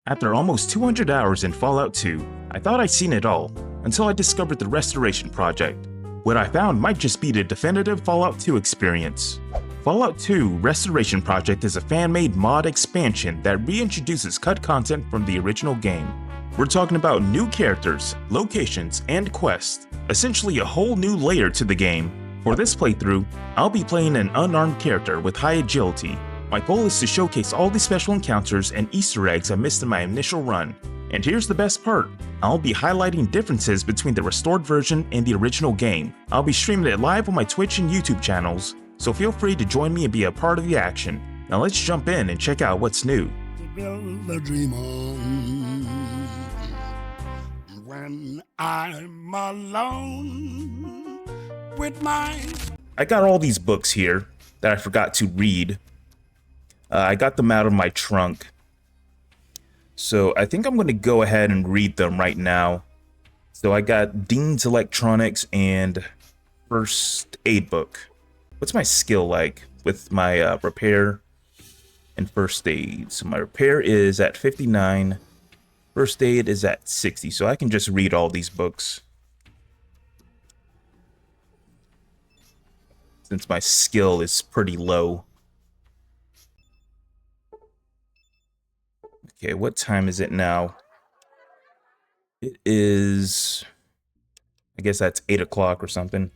After almost 200 hours in Fallout 2, I thought I'd seen it all, until I discovered the Restoration Project. What I found might just be the definitive Fallout 2 experience. Fallout 2 Restoration Project is a fan-made mod expansion that reintroduces cut content from the original game. We're talking about new characters, locations, and quests, essentially a whole new layer to the game. For this playthrough, I'll be playing an unarmed character with high agility. My goal is to showcase all the special encounters and Easter eggs I missed in my initial run. And here's the best part, I'll be highlighting differences between the restored version and the original game. I'll be streaming it live on my Twitch and YouTube channels, so feel free to join me and be a part of the action. Now let's jump in and check out what's new. Build a dream on when I'm alone with my... I got all these books here that I forgot to read. I got them out of my trunk. So I think I'm going to go ahead and read them right now. So I got Dean's Electronics and First Aid book. What's my skill like with my repair and first aid? So my repair is at 59. First aid is at 60. So I can just read all these books, since my skill is pretty low. Okay, what time is it now? It is, I guess that's 8 o'clock or something.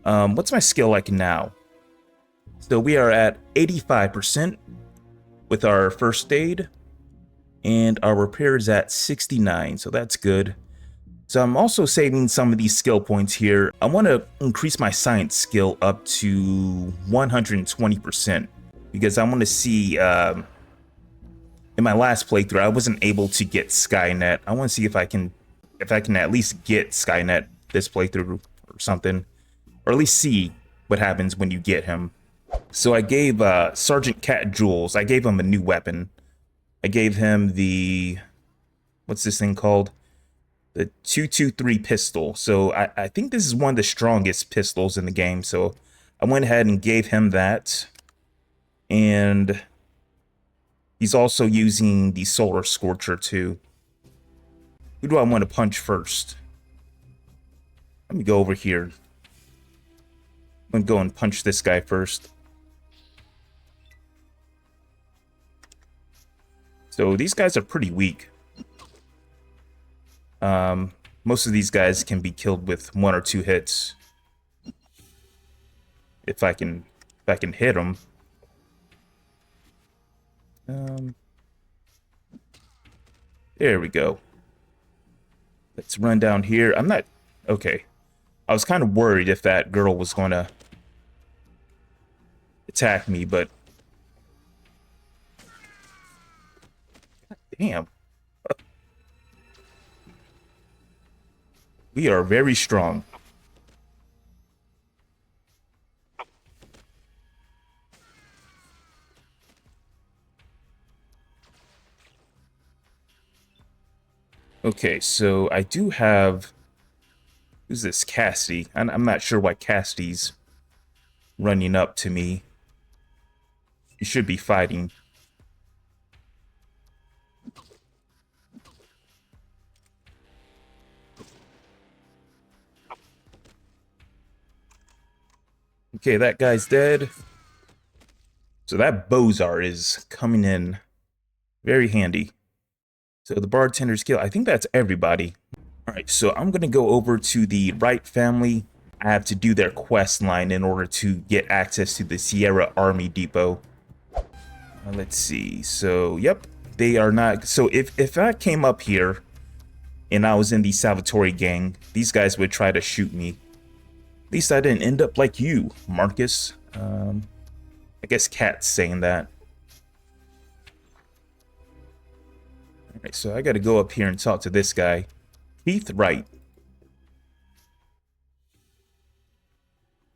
What's my skill like now? So we are at 85% with our first aid, and our repair is at 69, so that's good. So I'm also saving some of these skill points here. I want to increase my science skill up to 120%, because I want to see, in my last playthrough, I wasn't able to get Skynet. I want to see if I can at least get Skynet this playthrough or something, or at least see what happens when you get him. So I gave Sergeant Cat Jules, I gave him a new weapon. I gave him the, what's this thing called? The 223 pistol. So I think this is one of the strongest pistols in the game. So I went ahead and gave him that. And he's also using the Solar Scorcher too. Who do I want to punch first? Let me go over here. I'm gonna go and punch this guy first. So these guys are pretty weak. Most of these guys can be killed with 1 or 2 hits. If I can hit them. There we go. Let's run down here. I'm not... Okay. I was kind of worried if that girl was going to attack me, but... God damn. We are very strong. Okay, so I do have... Who's this? Cassidy. I'm not sure why Cassidy's running up to me. He should be fighting. Okay, that guy's dead. So that Bozar is coming in very handy. So the bartender's kill, I think that's everybody. Alright, so I'm going to go over to the Wright family. I have to do their quest line in order to get access to the Seirra Army Depot. Let's see, so yep, they are not... So if I came up here and I was in the Salvatore gang, these guys would try to shoot me. At least I didn't end up like you, Marcus. I guess Cat's saying that. Alright, so I gotta go up here and talk to this guy. Keith Wright.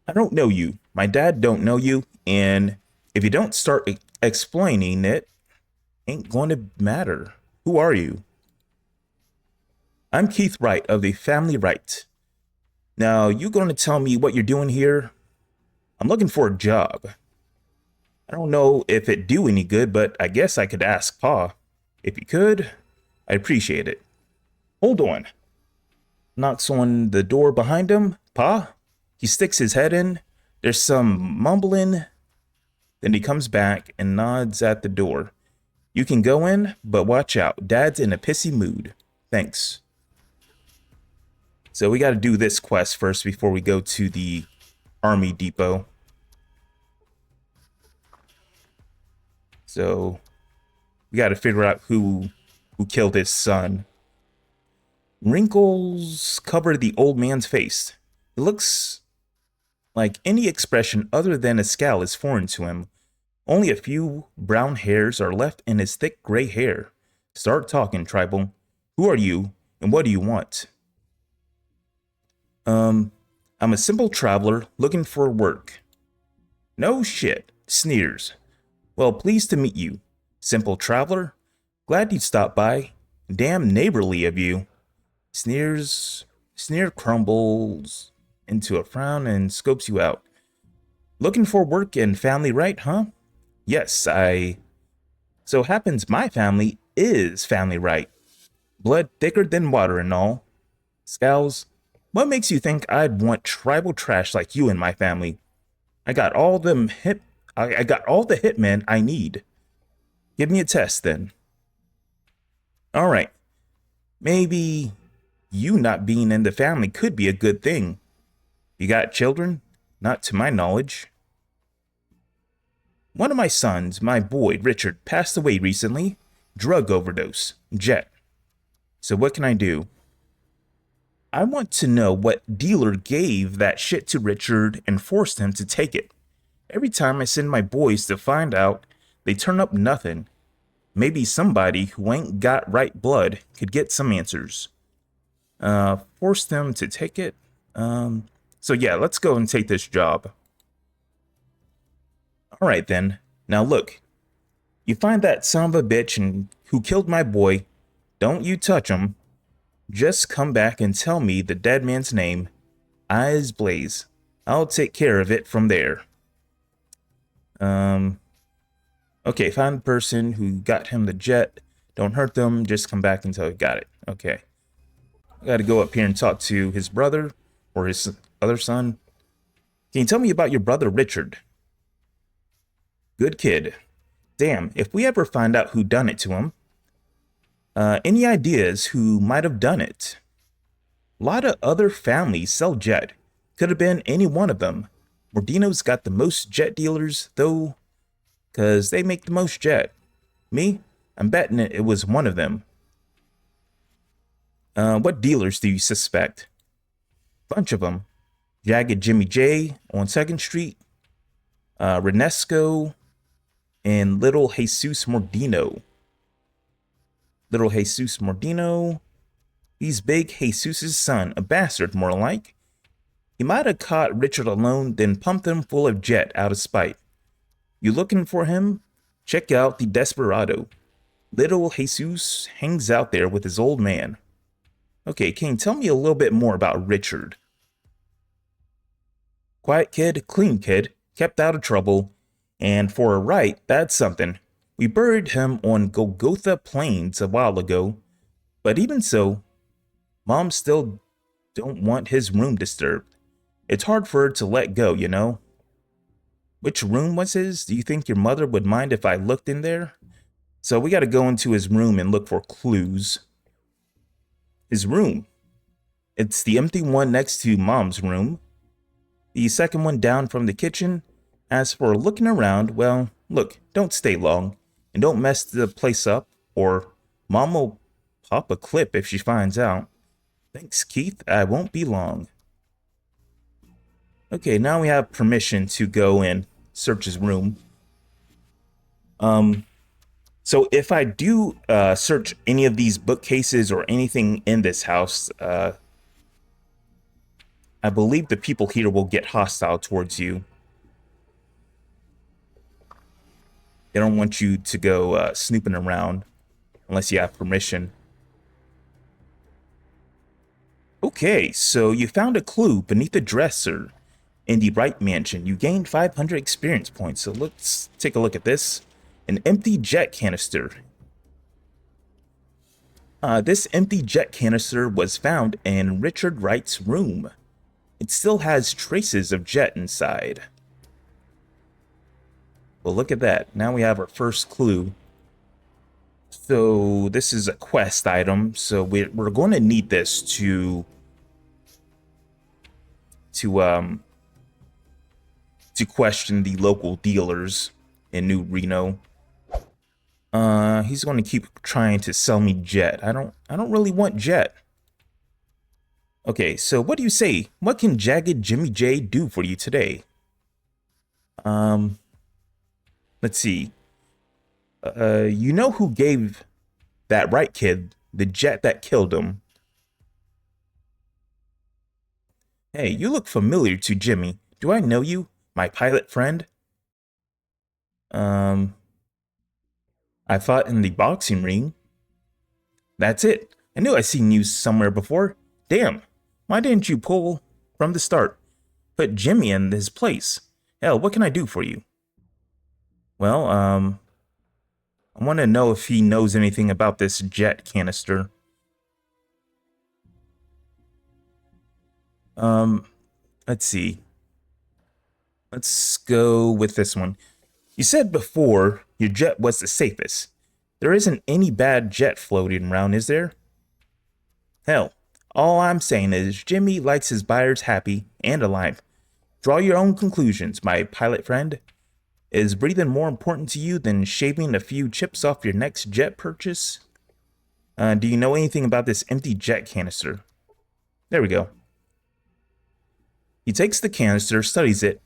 I don't know you. My dad don't know you, and if you don't start explaining it, ain't going to matter. Who are you? I'm Keith Wright of the family Wright. Now, you going to tell me what you're doing here? I'm looking for a job. I don't know if it do any good, but I guess I could ask Pa. If you could, I'd appreciate it. Hold on. Knocks on the door behind him. Pa? He sticks his head in. There's some mumbling. Then he comes back and nods at the door. You can go in, but watch out. Dad's in a pissy mood. Thanks. So we got to do this quest first before we go to the army depot. So we got to figure out who killed his son. Wrinkles cover the old man's face. It looks like any expression other than a scowl is foreign to him. Only a few brown hairs are left in his thick gray hair. Start talking, tribal. Who are you, and what do you want? I'm a simple traveler looking for work. No shit. Sneers. Well, pleased to meet you. Simple traveler? Glad you stopped by. Damn neighborly of you. Sneer crumbles into a frown and scopes you out. Looking for work and family, right, huh? Yes, So happens my family is family, right? Blood thicker than water and all. Scowls. What makes you think I'd want tribal trash like you in my family? I got all the hitmen I need. Give me a test then. All right. Maybe you not being in the family could be a good thing. You got children? Not to my knowledge. One of my sons, my boy Richard, passed away recently. Drug overdose. Jet. So what can I do? I want to know what dealer gave that shit to Richard and forced him to take it. Every time I send my boys to find out, they turn up nothing. Maybe somebody who ain't got right blood could get some answers. Force them to take it? So yeah, let's go and take this job. Alright then. Now look. You find that son of a bitch and who killed my boy. Don't you touch him. Just come back and tell me the dead man's name. Eyes blaze. I'll take care of it from there. Okay, find the person who got him the jet. Don't hurt them. Just come back until you got it. Okay. I gotta go up here and talk to his brother or his other son. Can you tell me about your brother Richard? Good kid. Damn, if we ever find out who done it to him. Any ideas who might have done it? A lot of other families sell jet. Could have been any one of them. Mordino's got the most jet dealers, though, because they make the most jet. Me? I'm betting it was one of them. What dealers do you suspect? Bunch of them. Jagged Jimmy J on 2nd Street. Renesco. And Little Jesus Mordino. Little Jesus Mordino. He's Big Jesus' son, a bastard more like. He might have caught Richard alone, then pumped him full of jet out of spite. You looking for him? Check out the Desperado. Little Jesus hangs out there with his old man. Okay, can you tell me a little bit more about Richard? Quiet kid, clean kid, kept out of trouble, and for a Wright, that's something. We buried him on Golgotha Plains a while ago, but even so, Mom still don't want his room disturbed. It's hard for her to let go, you know? Which room was his? Do you think your mother would mind if I looked in there? So we gotta go into his room and look for clues. His room. It's the empty one next to Mom's room. The second one down from the kitchen. As for looking around, well, look, don't stay long. And don't mess the place up, or Mom will pop a clip if she finds out. Thanks, Keith. I won't be long. Okay, now we have permission to go and search his room. So if I do search any of these bookcases or anything in this house, I believe the people here will get hostile towards you. They don't want you to go snooping around unless you have permission. Okay, so you found a clue beneath a dresser in the Wright mansion. You gained 500 experience points. So let's take a look at this. An empty jet canister. This empty jet canister was found in Richard Wright's room. It still has traces of jet inside. Well, look at that. Now we have our first clue. So this is a quest item. So we're going to need this to question the local dealers in New Reno. He's going to keep trying to sell me jet. I don't really want jet. Okay, so what do you say? What can Jagged Jimmy J do for you today? Let's see. You know who gave that Wright kid the jet that killed him? Hey, you look familiar to Jimmy. Do I know you, my pilot friend? I fought in the boxing ring. That's it. I knew I seen you somewhere before. Damn, why didn't you pull from the start? Put Jimmy in his place. Hell, what can I do for you? Well, I want to know if he knows anything about this jet canister. Let's see. Let's go with this one. You said before your jet was the safest. There isn't any bad jet floating around, is there? Hell, all I'm saying is Jimmy likes his buyers happy and alive. Draw your own conclusions, my pilot friend. Is breathing more important to you than shaving a few chips off your next jet purchase? Do you know anything about this empty jet canister? There we go. He takes the canister, studies it.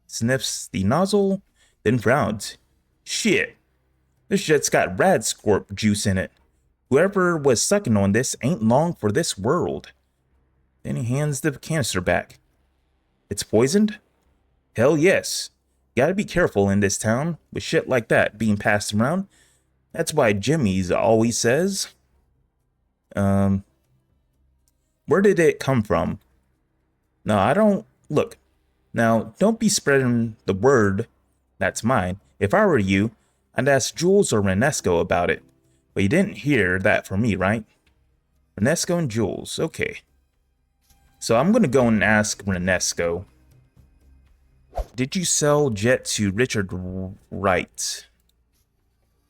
Sniffs the nozzle, then frowns. Shit, this jet's got Radscorp juice in it. Whoever was sucking on this ain't long for this world. Then he hands the canister back. It's poisoned? Hell yes. Gotta be careful in this town with shit like that being passed around. That's why Jimmy's always says. Where did it come from? No, I don't. Look, now don't be spreading the word that's mine. If I were you, I'd ask Jules or Renesco about it. But you didn't hear that from me, right? Renesco and Jules, okay. So I'm gonna go and ask Renesco. Did you sell jet to Richard Wright?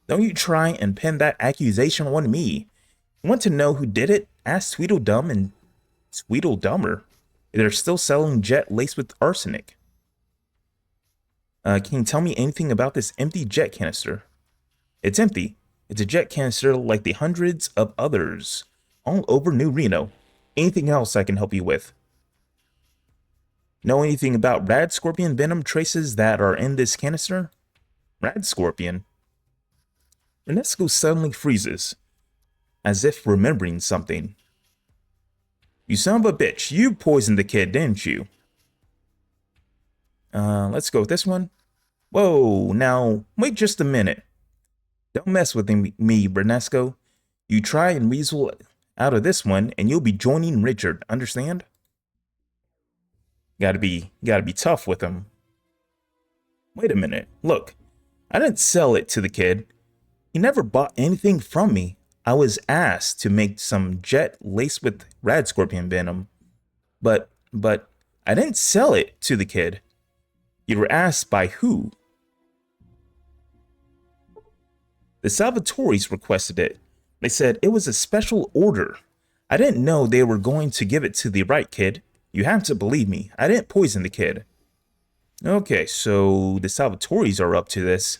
Don't you try and pin that accusation on me. You want to know who did it? Ask Tweedledum and Tweedledummer. They're still selling jet laced with arsenic. Can you tell me anything about this empty jet canister? It's empty. It's a jet canister like the hundreds of others all over New Reno. Anything else I can help you with? Know anything about Radscorpion venom traces that are in this canister? Radscorpion? Renesco suddenly freezes, as if remembering something. You son of a bitch, you poisoned the kid, didn't you? Let's go with this one. Whoa, now, wait just a minute. Don't mess with me, Renesco. You try and weasel out of this one, and you'll be joining Richard, understand? Gotta be tough with him. Wait a minute, look. I didn't sell it to the kid. He never bought anything from me. I was asked to make some jet laced with Radscorpion venom. But I didn't sell it to the kid. You were asked by who? The Salvatoris requested it. They said it was a special order. I didn't know they were going to give it to the right kid. You have to believe me. I didn't poison the kid. Okay, so the Salvatoris are up to this.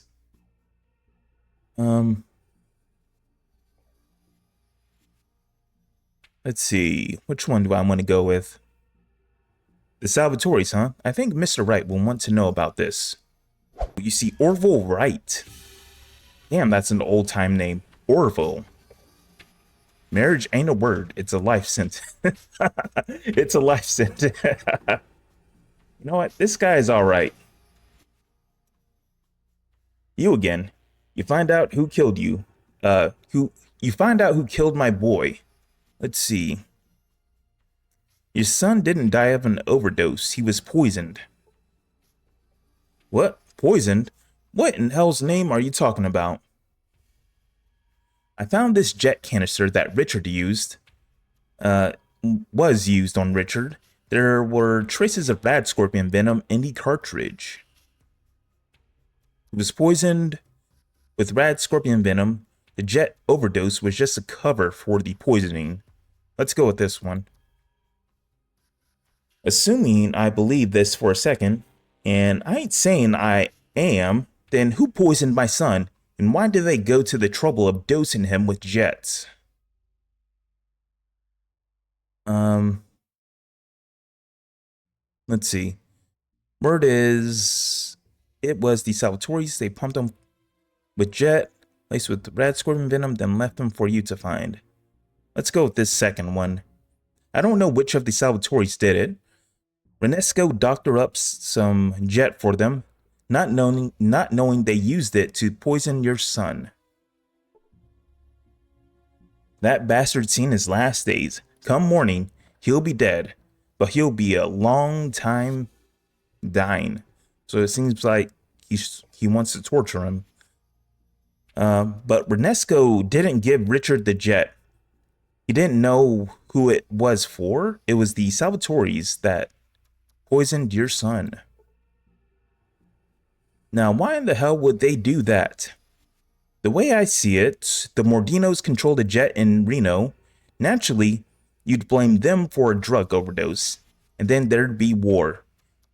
Let's see. Which one do I want to go with? The Salvatoris, huh? I think Mr. Wright will want to know about this. You see, Orville Wright. Damn, that's an old-time name. Orville. Marriage ain't a word. It's a life sentence. It's a life sentence. You know what? This guy is alright. You again. You find out who killed you. You find out who killed my boy. Let's see. Your son didn't die of an overdose. He was poisoned. What? Poisoned? What in hell's name are you talking about? I found this jet canister that Richard uh, was used on Richard. There were traces of rad scorpion venom in the cartridge. It was poisoned with rad scorpion venom. The jet overdose was just a cover for the poisoning. Let's go with this one. Assuming I believe this for a second, and I ain't saying I am, then who poisoned my son, and why did they go to the trouble of dosing him with jets? Let's see. Word is, it was the Salvatore's. They pumped him with jet, laced with rad scorpion venom, then left him for you to find. Let's go with this second one. I don't know which of the Salvatore's did it. Renesco doctored up some jet for them, not knowing they used it to poison your son. That bastard's seen his last days. Come morning, he'll be dead, but he'll be a long time dying. So it seems like he wants to torture him. But Renesco didn't give Richard the jet. He didn't know who it was for. It was the Salvatore's that poisoned your son. Now, why in the hell would they do that? The way I see it, the Mordinos control the jet in Reno. Naturally, you'd blame them for a drug overdose, and then there'd be war.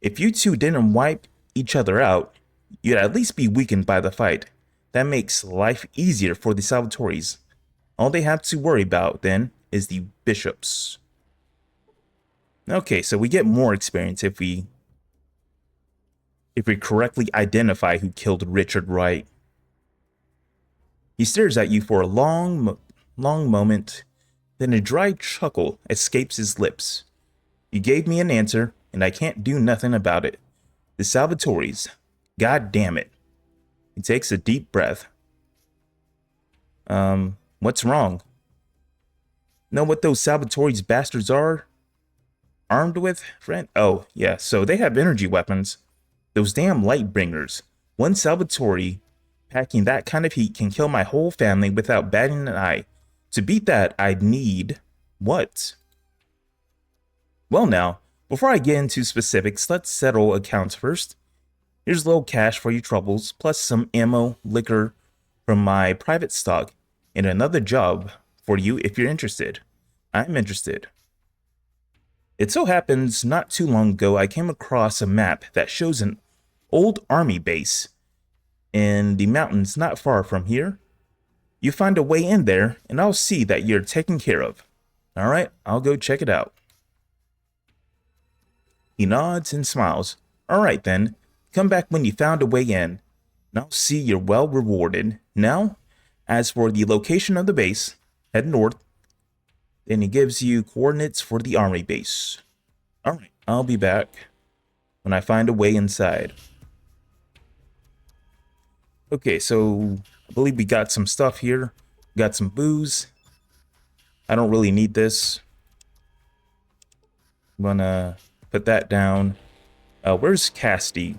If you two didn't wipe each other out, you'd at least be weakened by the fight. That makes life easier for the Salvatore's. All they have to worry about, then, is the bishops. Okay, so we get more experience if we correctly identify who killed Richard Wright. He stares at you for a long moment, then a dry chuckle escapes his lips. You gave me an answer, and I can't do nothing about it. The Salvatore's. God damn it. He takes a deep breath. What's wrong? Know what those Salvatore's bastards are armed with, friend? Oh, yeah, so they have energy weapons. Those damn light bringers. One Salvatore packing that kind of heat can kill my whole family without batting an eye. To beat that, I'd need what? Well now, before I get into specifics, let's settle accounts first. Here's a little cash for your troubles, plus some ammo, liquor from my private stock, and another job for you if you're interested. I'm interested. It so happens not too long ago I came across a map that shows an old army base in the mountains not far from here. You find a way in there and I'll see that you're taken care of. Alright, I'll go check it out. He nods and smiles. Alright then, come back when you found a way in, and I'll see you're well rewarded. Now, as for the location of the base, head north. Then he gives you coordinates for the army base. Alright, I'll be back when I find a way inside. Okay, so I believe we got some stuff here. Got some booze. I don't really need this. I'm gonna put that down. Where's Cassidy?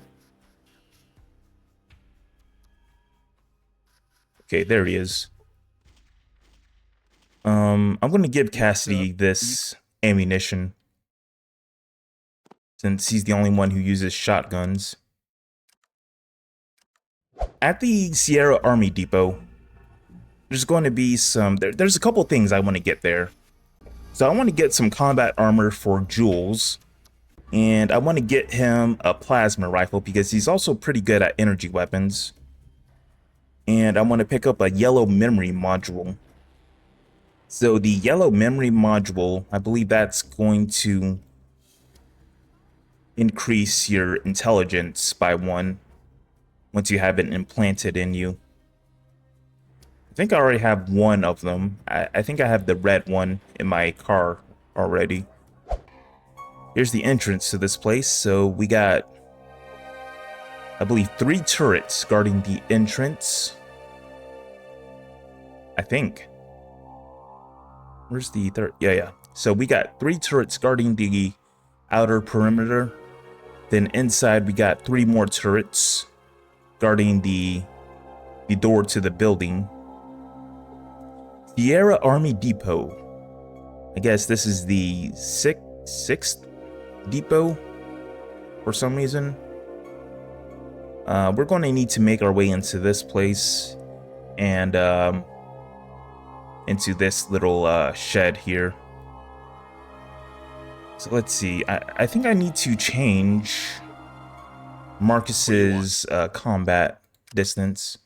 Okay, there he is. I'm gonna give Cassidy this ammunition, since he's the only one who uses shotguns. At the Seirra Army Depot, there's going to be some... There's a couple things I want to get there. So I want to get some combat armor for Jules, and I want to get him a plasma rifle because he's also pretty good at energy weapons. And I want to pick up a yellow memory module. So the yellow memory module, I believe that's going to increase your intelligence by 1 once you have it implanted in you. I think I already have one of them. I think I have the red one in my car already. Here's the entrance to this place. So we got, I believe, 3 turrets guarding the entrance. I think. Where's the third? Yeah. So we got 3 turrets guarding the outer perimeter. Then inside we got 3 more turrets guarding the door to the building. Seirra Army Depot. I guess this is the sixth depot for some reason. We're going to need to make our way into this place and into this little shed here. So let's see. I think I need to change Marcus's combat distance.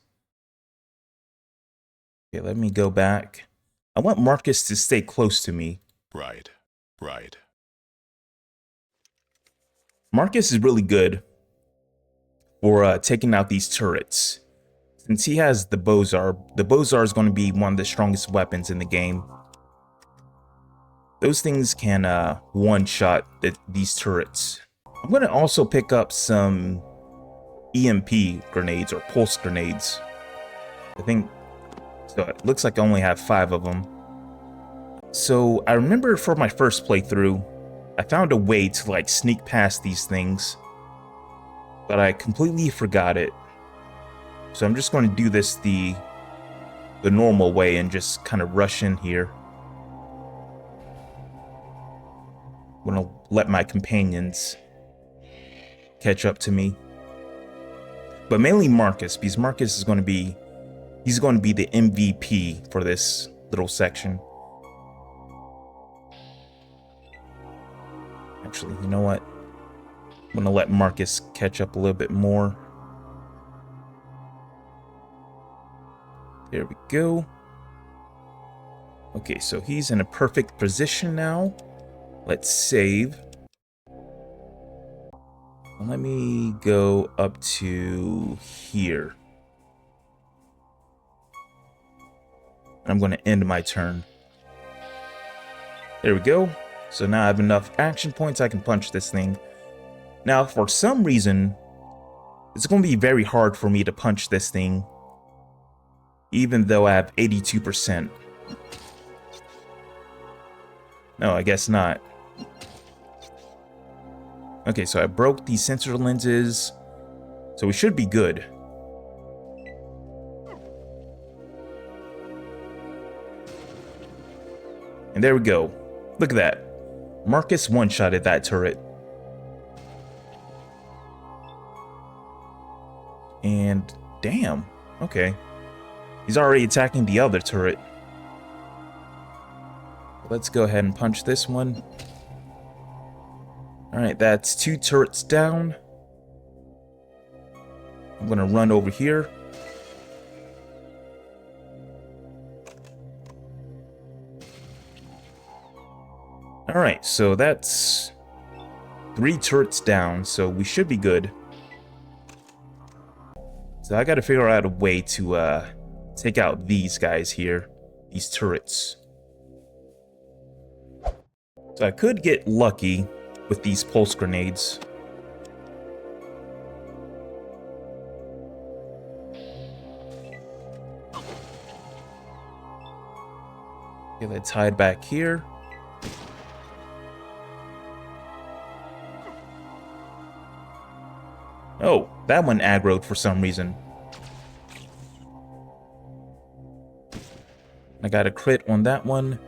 Okay, let me go back. I want Marcus to stay close to me. Right. Marcus is really good for taking out these turrets. Since he has the Bozar is going to be one of the strongest weapons in the game. Those things can one-shot these turrets. I'm going to also pick up some EMP grenades or pulse grenades. I think, so it looks like I only have 5 of them. So I remember for my first playthrough, I found a way to like sneak past these things, but I completely forgot it. So I'm just going to do this the normal way and just kind of rush in here. I'm going to let my companions catch up to me. But mainly Marcus, because Marcus is going to be, he's going to be the MVP for this little section. Actually, you know what? I'm going to let Marcus catch up a little bit more. There we go. Okay, so he's in a perfect position now. Let's save. Let me go up to here. I'm going to end my turn. There we go. So now I have enough action points, I can punch this thing. Now, for some reason, it's going to be very hard for me to punch this thing, even though I have 82%. No, I guess not. Okay, so I broke these sensor lenses, so we should be good. And there we go. Look at that. Marcus one-shotted that turret. And damn, okay. He's already attacking the other turret. Let's go ahead and punch this one. Alright, that's 2 turrets down. I'm gonna run over here. Alright, so that's 3 turrets down, so we should be good. So I gotta figure out a way to take out these guys here, these turrets. So I could get lucky with these pulse grenades. Okay, let's hide back here. Oh, that one aggroed for some reason. I got a crit on that one.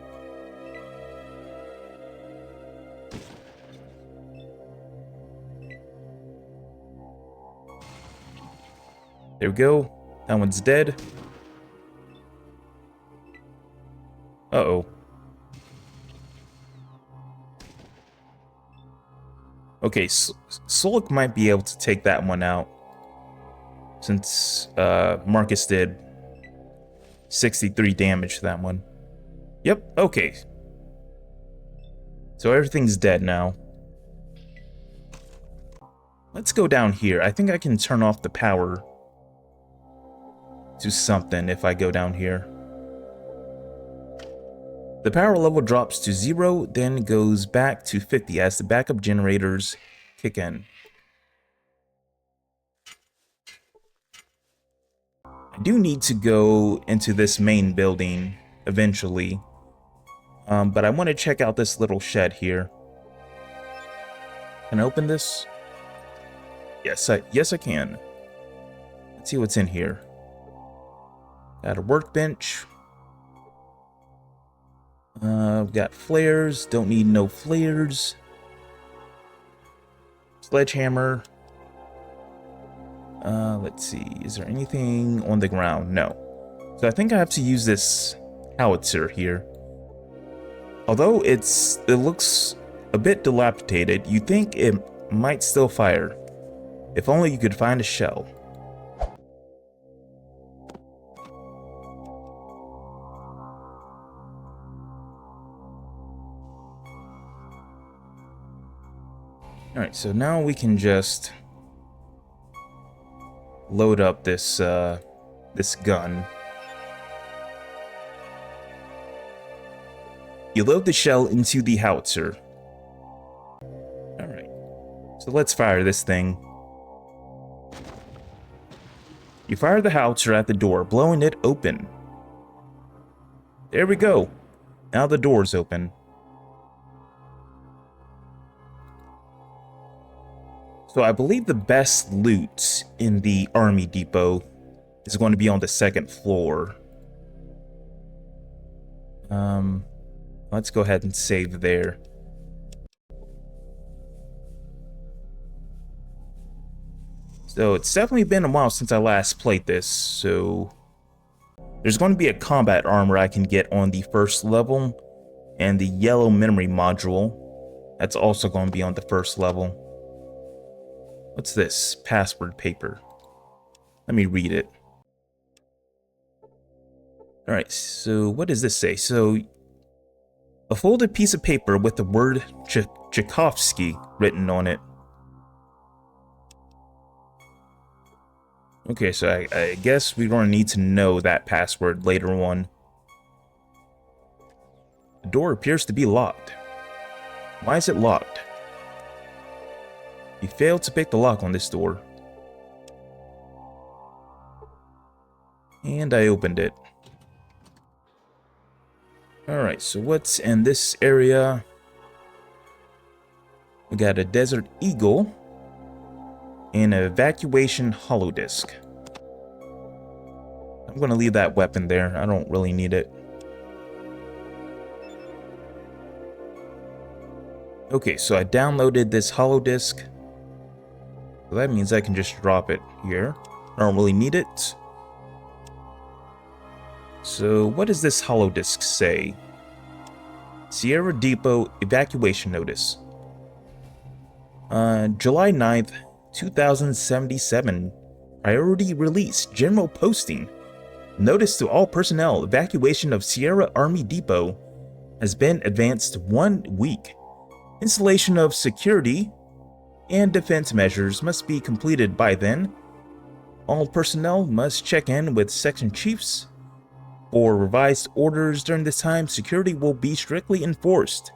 There we go. That one's dead. Uh-oh. Okay, Solik might be able to take that one out, since Marcus did 63 damage to that one. Yep, okay. So everything's dead now. Let's go down here. I think I can turn off the power to something if I go down here. The power level drops to 0, then goes back to 50 as the backup generators kick in. I do need to go into this main building eventually, but I want to check out this little shed here. Can I open this? Yes, I can. Let's see what's in here. Got a workbench. We got flares. Don't need no flares. Sledgehammer. Let's see. Is there anything on the ground? No. So I think I have to use this howitzer here. Although it looks a bit dilapidated, you think it might still fire. If only you could find a shell. Alright, so now we can just load up this this gun. You load the shell into the howitzer. Alright, so let's fire this thing. You fire the howitzer at the door, blowing it open. There we go. Now the door's open. So I believe the best loot in the army depot is going to be on the second floor. Let's go ahead and save there. So it's definitely been a while since I last played this, so there's going to be a combat armor I can get on the first level, and the yellow memory module, that's also going to be on the first level. What's this? Password paper. Let me read it. Alright, so what does this say? So, a folded piece of paper with the word Tchaikovsky written on it. Okay, so I guess we're going to need to know that password later on. The door appears to be locked. Why is it locked? You failed to pick the lock on this door. And I opened it. Alright, so what's in this area? We got a Desert Eagle and an evacuation holodisk. I'm going to leave that weapon there. I don't really need it. Okay, so I downloaded this holodisk. So that means I can just drop it here. I don't really need it. So what does this holodisk say? Seirra Depot evacuation notice. July 9th, 2077. Priority release. General posting. Notice to all personnel. Evacuation of Seirra Army Depot has been advanced 1 week. Installation of security and defense measures must be completed by then. All personnel must check in with section chiefs. For revised orders during this time, security will be strictly enforced.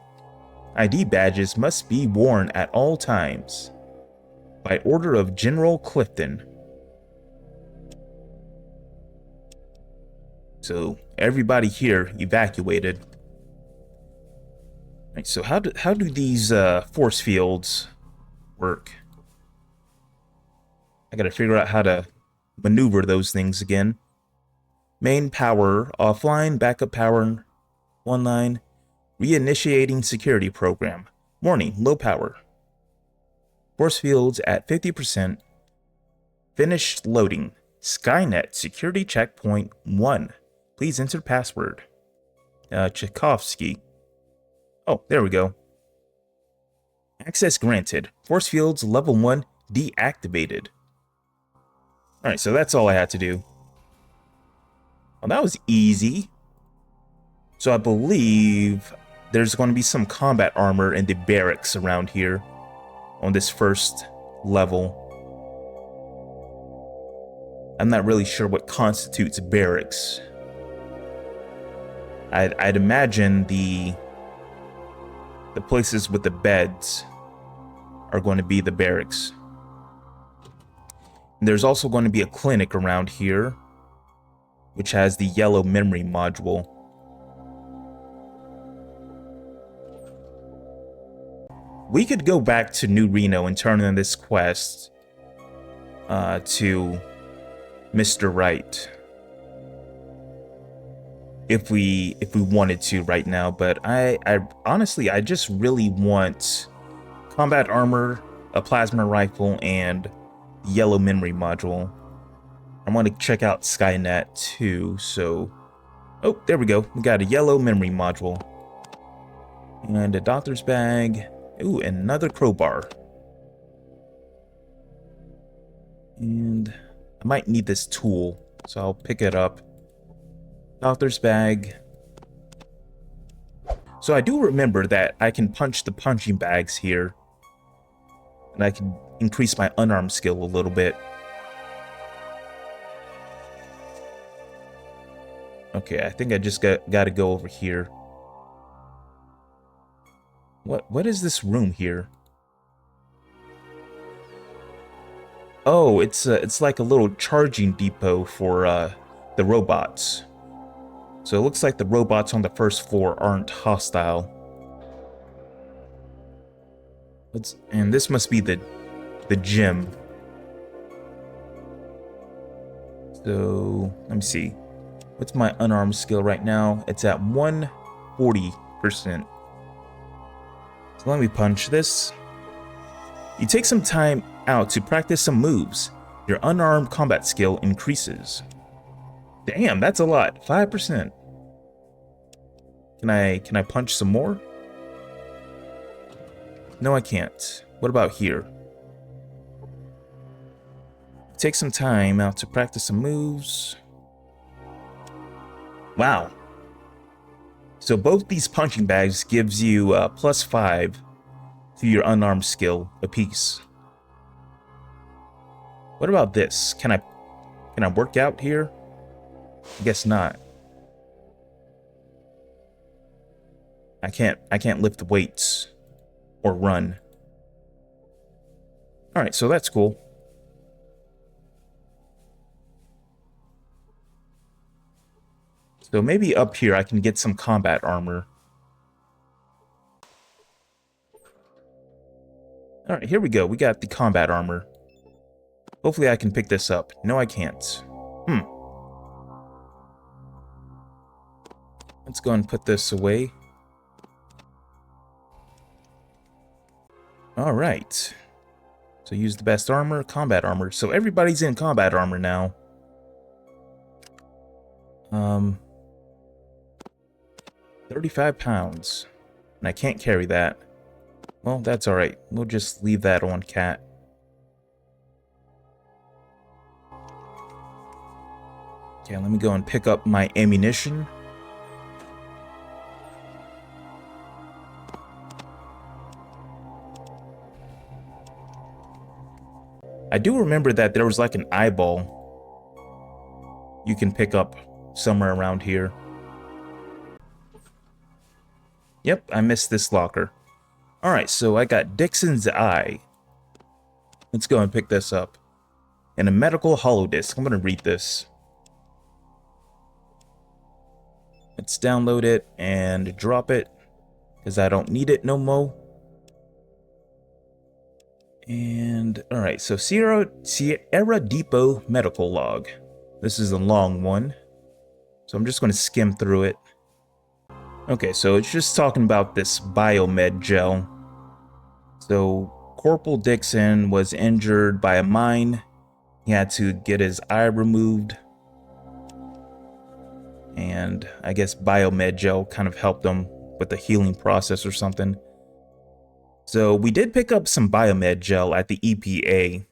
ID badges must be worn at all times. By order of General Clifton. So everybody here evacuated. Right, so how do these force fields work? I gotta figure out how to maneuver those things again. Main power offline, backup power online, reinitiating security program. Warning, low power. Force fields at 50%. Finished loading. Skynet security checkpoint 1. Please enter password. Tchaikovsky. Oh, there we go. Access granted. Force fields level 1 deactivated. Alright, so that's all I had to do. Well, that was easy. So I believe there's going to be some combat armor in the barracks around here on this first level. I'm not really sure what constitutes barracks. I'd imagine the places with the beds are going to be the barracks. And there's also going to be a clinic around here, which has the yellow memory module. We could go back to New Reno and turn in this quest to Mr. Wright. if we wanted to right now, but I honestly I just really want combat armor, a plasma rifle, and yellow memory module. I want to check out Skynet too, so oh, there we go. We got a yellow memory module. And a doctor's bag. Ooh, and another crowbar. And I might need this tool, so I'll pick it up. Doctor's bag. So I do remember that I can punch the punching bags here. And I can increase my unarmed skill a little bit. Okay, I think I just got to go over here. What is this room here? Oh, it's like a little charging depot for the robots. So it looks like the robots on the first floor aren't hostile. And this must be the gym. So let me see. What's my unarmed skill right now? It's at 140%. So let me punch this. You take some time out to practice some moves. Your unarmed combat skill increases. Damn, that's a lot. 5%. Can I punch some more? No, I can't. What about here? Take some time out to practice some moves. Wow. So both these punching bags gives you +5 to your unarmed skill apiece. What about this? Can I work out here? I guess not. I can't lift weights or run. All right, so that's cool. So maybe up here I can get some combat armor. All right, here we go. We got the combat armor. Hopefully I can pick this up. No, I can't. Let's go and put this away. All right. So use the best armor, combat armor. So everybody's in combat armor now. 35 pounds. And I can't carry that. Well, that's all right. We'll just leave that on Cat. Okay, let me go and pick up my ammunition. I do remember that there was like an eyeball you can pick up somewhere around here. Yep, I missed this locker. Alright, so I got Dixon's eye. Let's go and pick this up. And a medical holodisk. I'm going to read this. Let's download it and drop it, because I don't need it no more. And, alright, so Seirra Depot medical log. This is a long one, so I'm just going to skim through it. Okay, so it's just talking about this biomed gel. So, Corporal Dixon was injured by a mine. He had to get his eye removed. And I guess biomed gel kind of helped him with the healing process or something. So we did pick up some biomed gel at the EPA.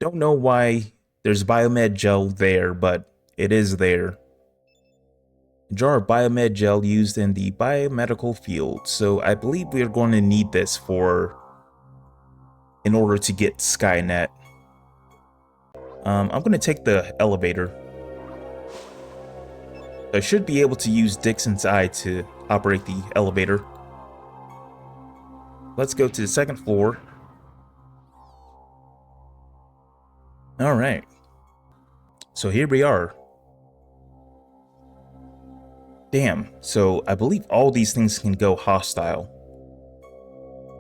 Don't know why there's biomed gel there, but it is there. A jar of biomed gel used in the biomedical field. So I believe we are going to need this in order to get Skynet. I'm going to take the elevator. I should be able to use Dixon's eye to operate the elevator. Let's go to the second floor. Alright. So here we are. Damn, so I believe all these things can go hostile.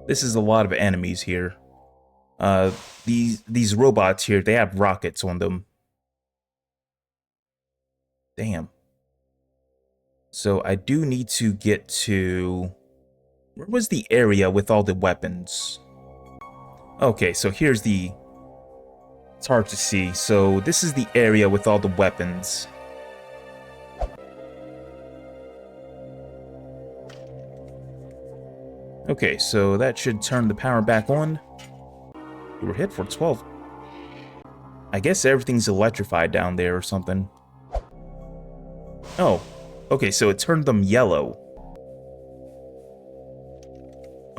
This is a lot of enemies here. These robots here, they have rockets on them. Damn. So I do need to get to... Where was the area with all the weapons? Okay, so here's the... It's hard to see. So this is the area with all the weapons. Okay, so that should turn the power back on. We were hit for 12. I guess everything's electrified down there or something. Oh, okay, so it turned them yellow.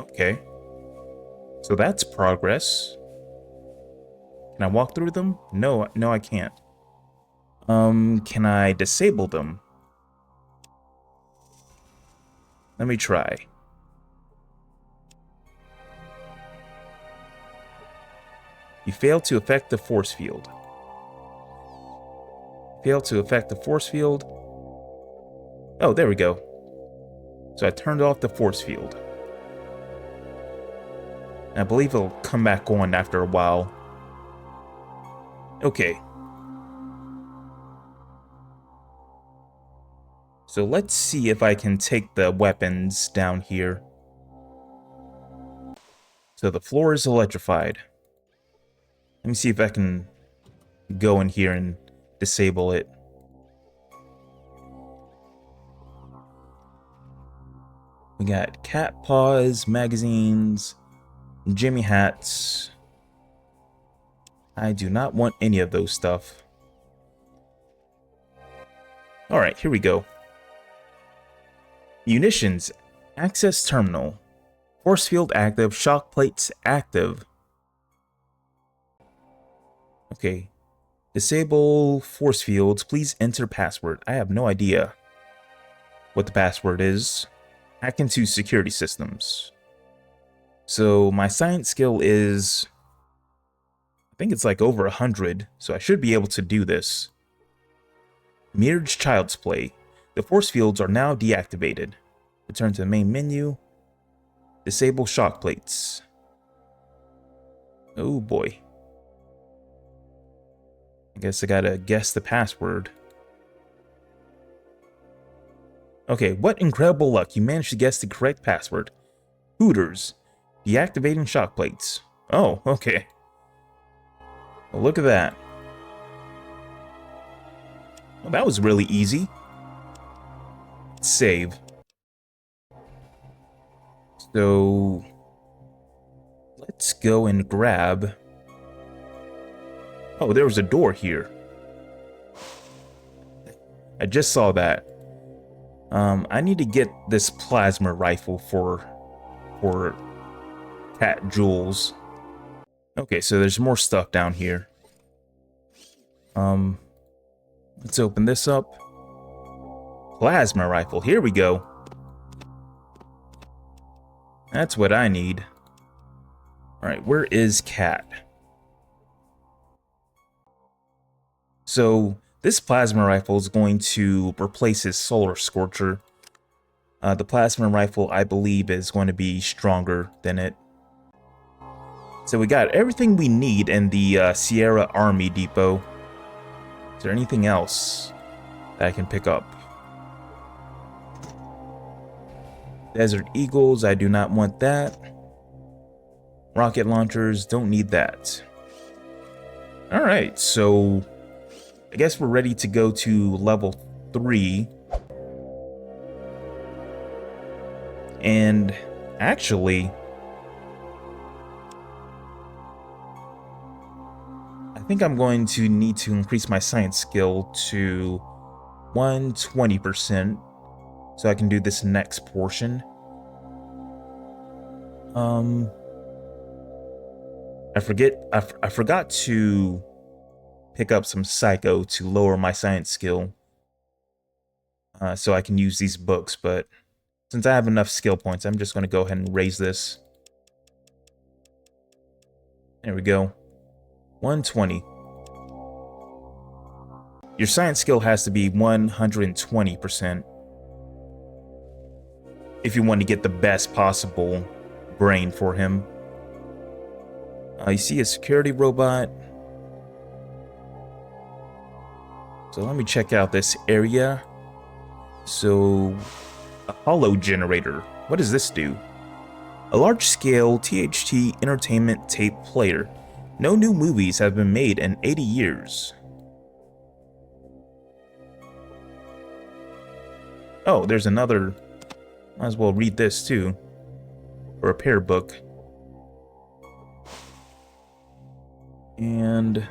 Okay. So that's progress. Can I walk through them? No, I can't. Can I disable them? Let me try. You failed to affect the force field. Failed to affect the force field. Oh, there we go. So I turned off the force field. I believe it'll come back on after a while. Okay. So let's see if I can take the weapons down here. So the floor is electrified. Let me see if I can go in here and disable it. We got cat paws, magazines, Jimmy hats. I do not want any of those stuff. Alright, here we go. Munitions. Access terminal. Force field active. Shock plates active. Okay. Disable force fields. Please enter password. I have no idea what the password is. Hack into security systems. So my science skill is... I think it's like over 100, so I should be able to do this. Mirage Child's Play. The force fields are now deactivated. Return to the main menu. Disable shock plates. Oh boy. I guess I gotta guess the password. Okay, what incredible luck. You managed to guess the correct password. Hooters. Deactivating shock plates. Oh, okay. Well, look at that. Well, that was really easy. Save. So... let's go and grab... Oh, there was a door here. I just saw that. I need to get this plasma rifle for Cat Jules. Okay, so there's more stuff down here. Let's open this up. Plasma rifle, here we go. That's what I need. Alright, where is Cat? So, this plasma rifle is going to replace his solar scorcher. The plasma rifle, I believe, is going to be stronger than it. So we got everything we need in the Seirra Army Depot. Is there anything else that I can pick up? Desert Eagles, I do not want that. Rocket launchers, don't need that. Alright, so I guess we're ready to go to level 3. And actually, I think I'm going to need to increase my science skill to 120% so I can do this next portion. I forgot to pick up some psycho to lower my science skill so I can use these books, but since I have enough skill points, I'm just going to go ahead and raise this. There we go. 120. Your science skill has to be 120% if you want to get the best possible brain for him. You see a security robot. So let me check out this area. So, a hollow generator. What does this do? A large-scale THT entertainment tape player. No new movies have been made in 80 years. Oh, there's another. Might as well read this too. A repair book. And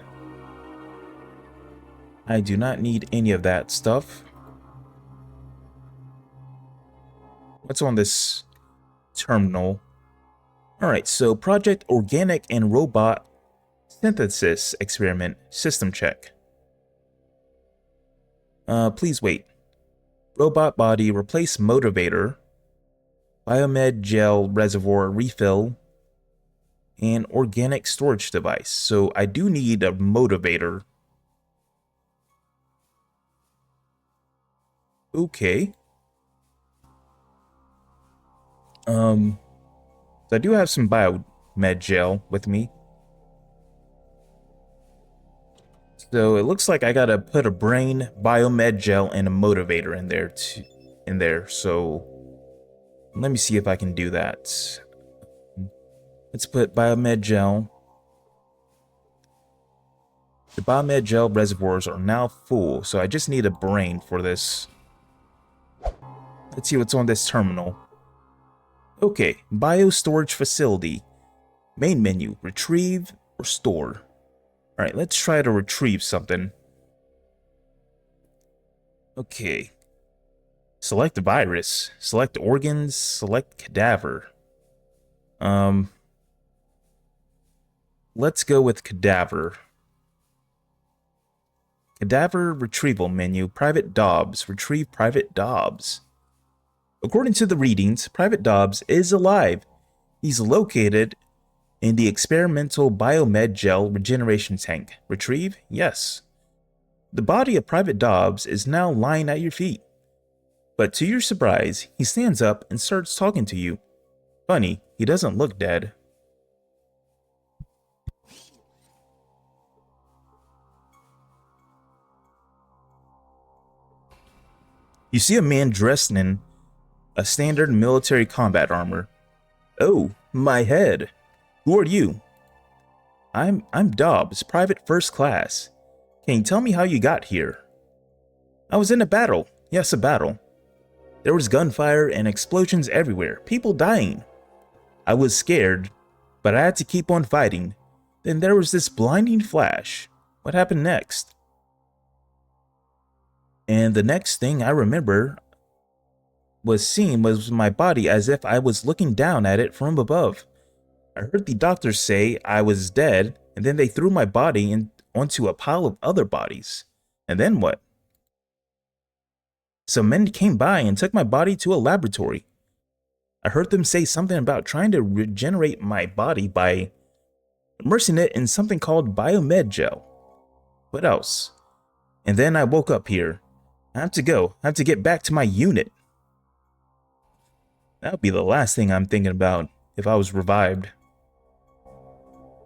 I do not need any of that stuff. What's on this terminal? Alright, so Project Organic and Robot Synthesis Experiment System Check. Please wait. Robot body, replace motivator, biomed gel reservoir refill, and organic storage device. So I do need a motivator. Okay. So I do have some biomed gel with me. So it looks like I gotta put a brain, biomed gel, and a motivator in there. So let me see if I can do that. Let's put biomed gel. The biomed gel reservoirs are now full, so I just need a brain for this. Let's see what's on this terminal. Okay, bio storage facility. Main menu, retrieve or store. Alright, let's try to retrieve something. Okay. Select the virus. Select organs. Select cadaver. Let's go with cadaver. Cadaver retrieval menu. Private Dobbs. Retrieve Private Dobbs. According to the readings, Private Dobbs is alive. He's located in the experimental biomed gel regeneration tank. Retrieve? Yes. The body of Private Dobbs is now lying at your feet. But to your surprise, he stands up and starts talking to you. Funny, he doesn't look dead. You see a man dressed in a standard military combat armor. Oh, my head. Who are you? I'm Dobbs, private first class. Can you tell me how you got here? I was in a battle. Yes, a battle. There was gunfire and explosions everywhere, people dying. I was scared, but I had to keep on fighting. Then there was this blinding flash. What happened next? And the next thing I remember was my body as if I was looking down at it from above. I heard the doctors say I was dead, and then they threw my body onto a pile of other bodies. And then what? Some men came by and took my body to a laboratory. I heard them say something about trying to regenerate my body by immersing it in something called biomed gel. What else? And then I woke up here. I have to go. I have to get back to my unit. That would be the last thing I'm thinking about if I was revived.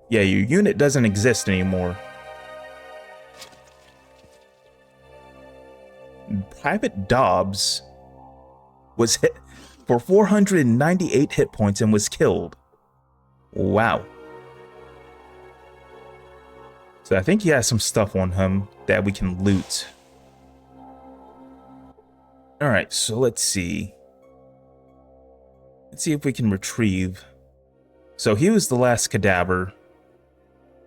Yeah, your unit doesn't exist anymore. Private Dobbs was hit for 498 hit points and was killed. Wow. So I think he has some stuff on him that we can loot. Alright, so let's see. Let's see if we can retrieve. So he was the last cadaver.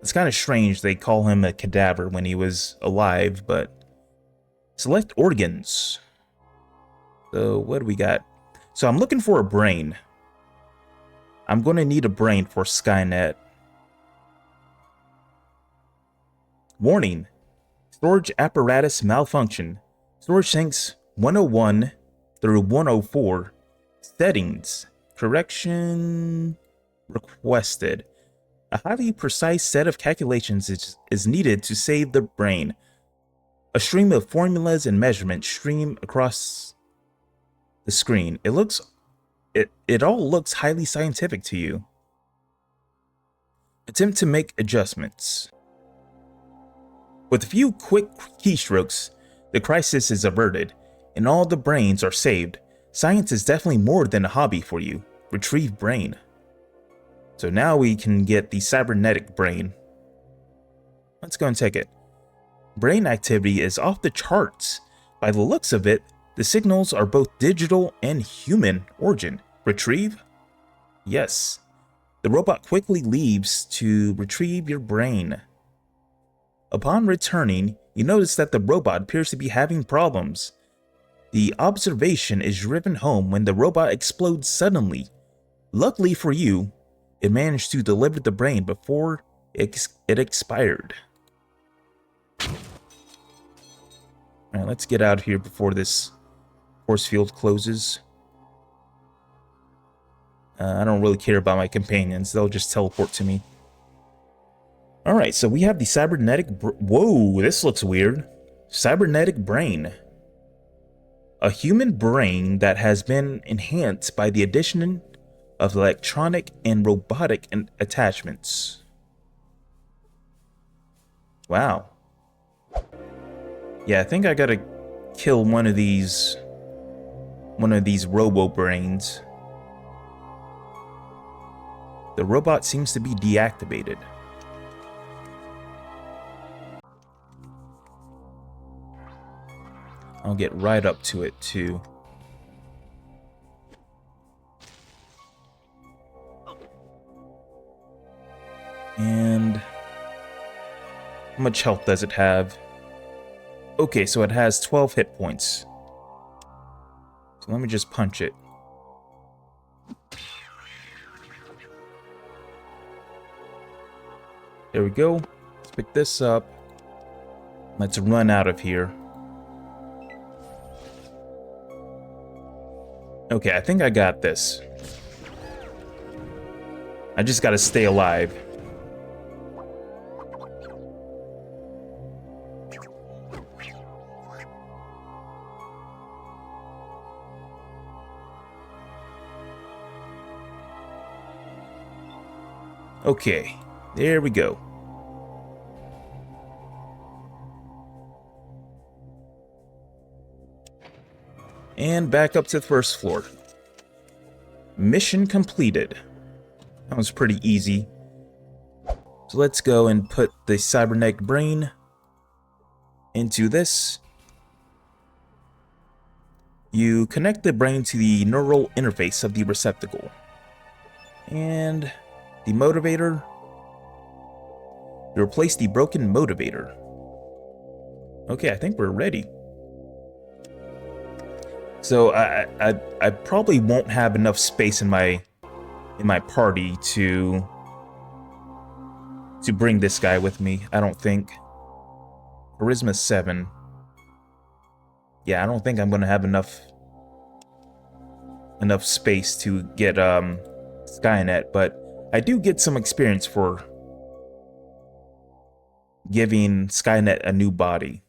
It's kind of strange they call him a cadaver when he was alive, but select organs. So what do we got? So I'm looking for a brain. I'm going to need a brain for Skynet. Warning. Storage apparatus malfunction. Storage tanks 101 through 104. Settings. Correction requested. A highly precise set of calculations is needed to save the brain. A stream of formulas and measurements stream across the screen. It all looks highly scientific to you. Attempt to make adjustments. With a few quick keystrokes, the crisis is averted. and all the brains are saved, science is definitely more than a hobby for you. Retrieve brain. So now we can get the cybernetic brain. Let's go and take it. Brain activity is off the charts. By the looks of it, the signals are both digital and human origin. Retrieve? Yes. The robot quickly leaves to retrieve your brain. Upon returning, you notice that the robot appears to be having problems. The observation is driven home when the robot explodes suddenly. Luckily for you, it managed to deliver the brain before it expired. Alright, let's get out of here before this force field closes. I don't really care about my companions. They'll just teleport to me. Alright, so we have the cybernetic... Whoa, this looks weird. Cybernetic brain. A human brain that has been enhanced by the addition of electronic and robotic attachments. Wow. Yeah, I think I gotta kill one of these robo brains. The robot seems to be deactivated. I'll get right up to it too. And how much health does it have? Okay, so it has 12 hit points. So let me just punch it. There we go. Let's pick this up. Let's run out of here. Okay, I think I got this. I just gotta stay alive. Okay, there we go. And back up to the first floor. Mission completed. That was pretty easy. So let's go and put the cybernetic brain into this. You connect the brain to the neural interface of the receptacle. And the motivator. You replace the broken motivator. Okay, I think we're ready. So I probably won't have enough space in my party to bring this guy with me. I don't think. Charisma 7. Yeah, I don't think I'm gonna have enough space to get Skynet, but I do get some experience for giving Skynet a new body.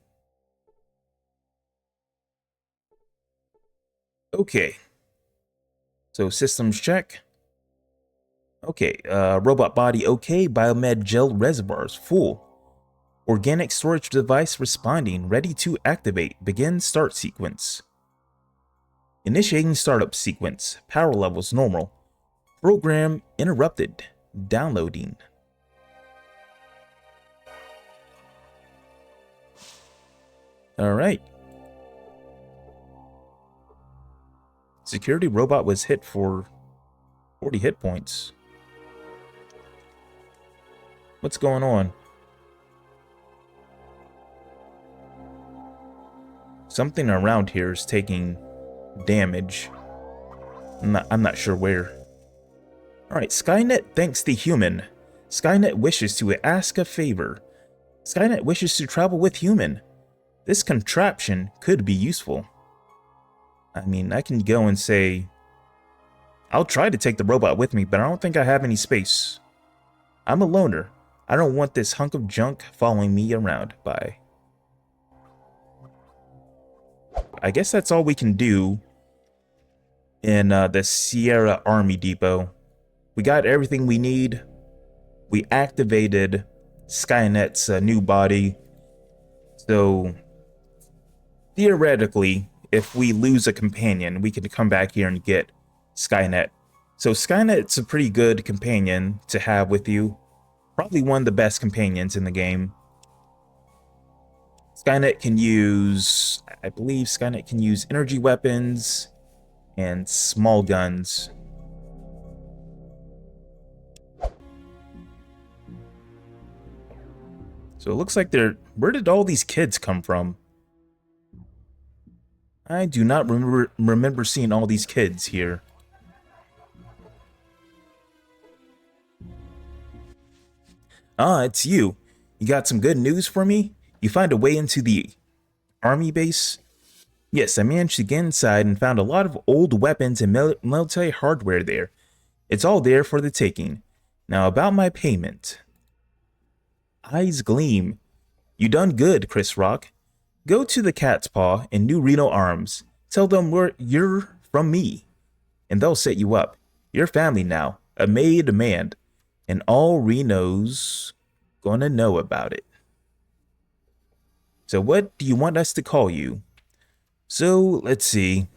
Okay. So systems check. Okay, robot body okay, biomed gel reservoirs full. Organic storage device responding, ready to activate. Begin start sequence. Initiating startup sequence. Power levels normal. Program interrupted. Downloading. Alright. Security robot was hit for 40 hit points. What's going on? Something around here is taking damage. I'm not sure where. Alright, Skynet thanks the human. Skynet wishes to ask a favor. Skynet wishes to travel with human. This contraption could be useful. I mean, I can go and say, I'll try to take the robot with me, but I don't think I have any space. I'm a loner. I don't want this hunk of junk following me around. Bye. I guess that's all we can do in the Seirra Army Depot. We got everything we need. We activated Skynet's new body. So, theoretically, if we lose a companion, we can come back here and get Skynet. So Skynet's a pretty good companion to have with you. Probably one of the best companions in the game. Skynet can use, I believe Skynet can use energy weapons and small guns. So it looks like where did all these kids come from? I do not remember seeing all these kids here. Ah, it's you. You got some good news for me? You find a way into the army base? Yes, I managed to get inside and found a lot of old weapons and military hardware there. It's all there for the taking. Now about my payment. Eyes gleam. You done good, Chris Rock. Go to the Cat's Paw in New Reno Arms. Tell them you're from me, and they'll set you up. You're family now, a made man, and all Reno's gonna know about it. So what do you want us to call you? So, let's see.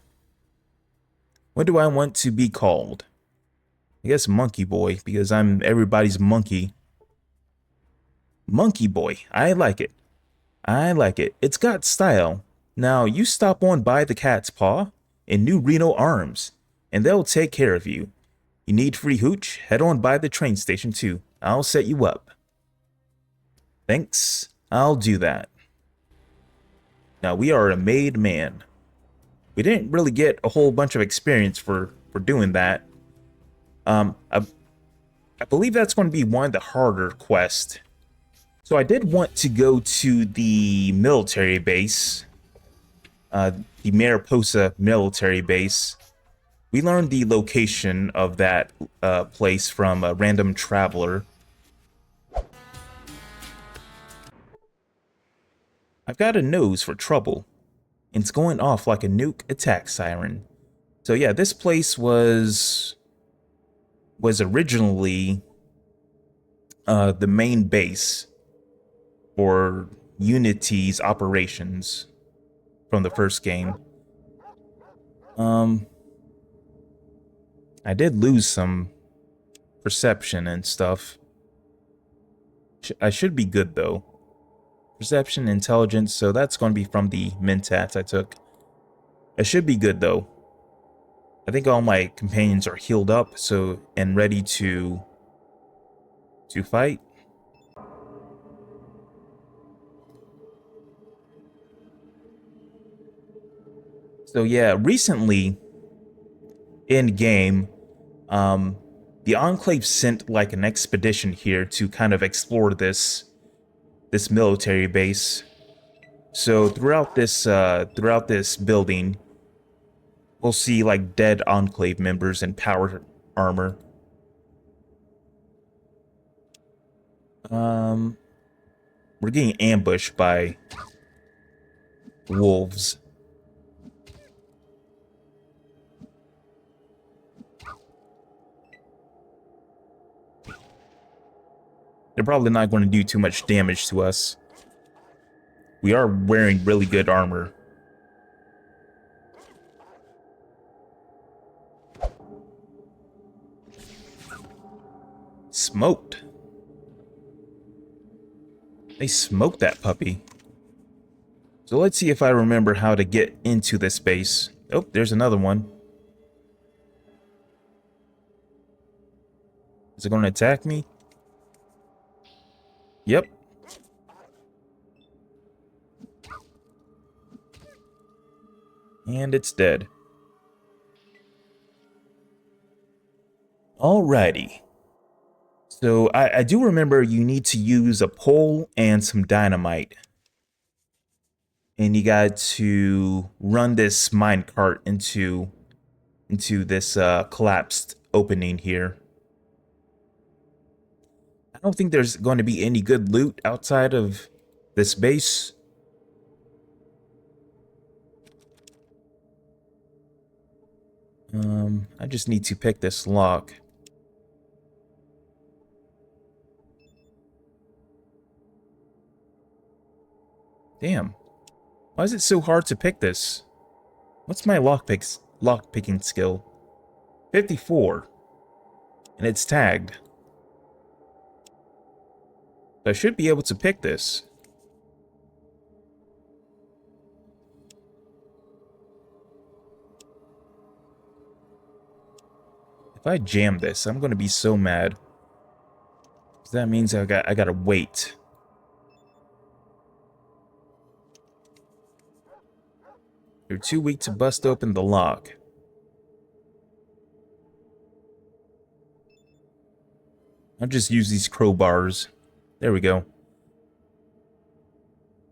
What do I want to be called? I guess Monkey Boy, because I'm everybody's monkey. Monkey Boy, I like it. I like it. It's got style. Now, you stop on by the Cat's Paw in New Reno Arms, and they'll take care of you. You need free hooch? Head on by the train station too. I'll set you up. Thanks. I'll do that. Now, we are a made man. We didn't really get a whole bunch of experience for doing that. I believe that's going to be one of the harder quests. So I did want to go to the military base, the Mariposa Military Base. We learned the location of that place from a random traveler. I've got a nose for trouble. It's going off like a nuke attack siren. So yeah, this place was originally the main base for Unity's operations from the first game. I did lose some perception and stuff. I should be good though. Perception, intelligence, so that's going to be from the Mentats I took. I should be good though. I think all my companions are healed up, so and ready to fight. So yeah, recently in game, the Enclave sent like an expedition here to kind of explore this military base. So throughout this building, we'll see like dead Enclave members in power armor. We're getting ambushed by wolves. They're probably not going to do too much damage to us. We are wearing really good armor. Smoked. They smoked that puppy. So let's see if I remember how to get into this base. Oh, there's another one. Is it going to attack me? Yep. And it's dead. Alrighty. So I do remember you need to use a pole and some dynamite. And you got to run this minecart into this collapsed opening here. I don't think there's going to be any good loot outside of this base. I just need to pick this lock. Damn. Why is it so hard to pick this? What's my lockpicking skill? 54. And it's tagged. I should be able to pick this. If I jam this, I'm gonna be so mad. 'Cause that means I gotta wait. You're too weak to bust open the lock. I'll just use these crowbars. There we go.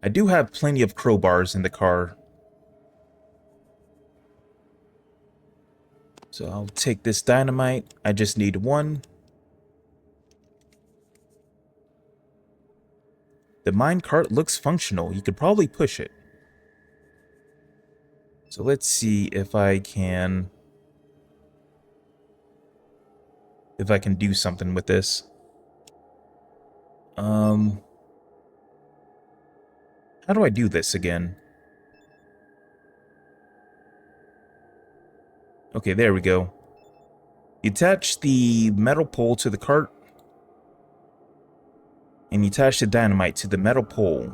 I do have plenty of crowbars in the car. So I'll take this dynamite. I just need one. The minecart looks functional. You could probably push it. So let's see if I can do something with this. How do I do this again? Okay, there we go. You attach the metal pole to the cart, and you attach the dynamite to the metal pole.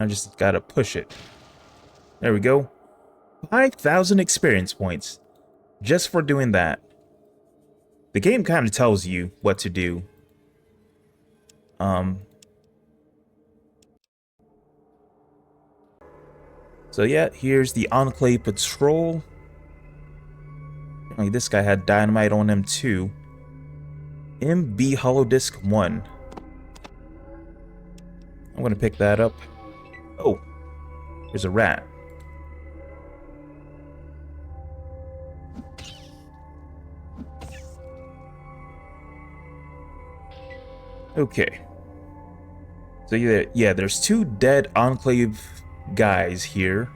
I just gotta push it. There we go. 5,000 experience points just for doing that. The game kind of tells you what to do. So yeah, here's the Enclave Patrol. Apparently this guy had dynamite on him too. MB Hollow Disk 1. I'm gonna pick that up. Oh, there's a rat. Okay. So yeah, there's 2 dead Enclave guys here.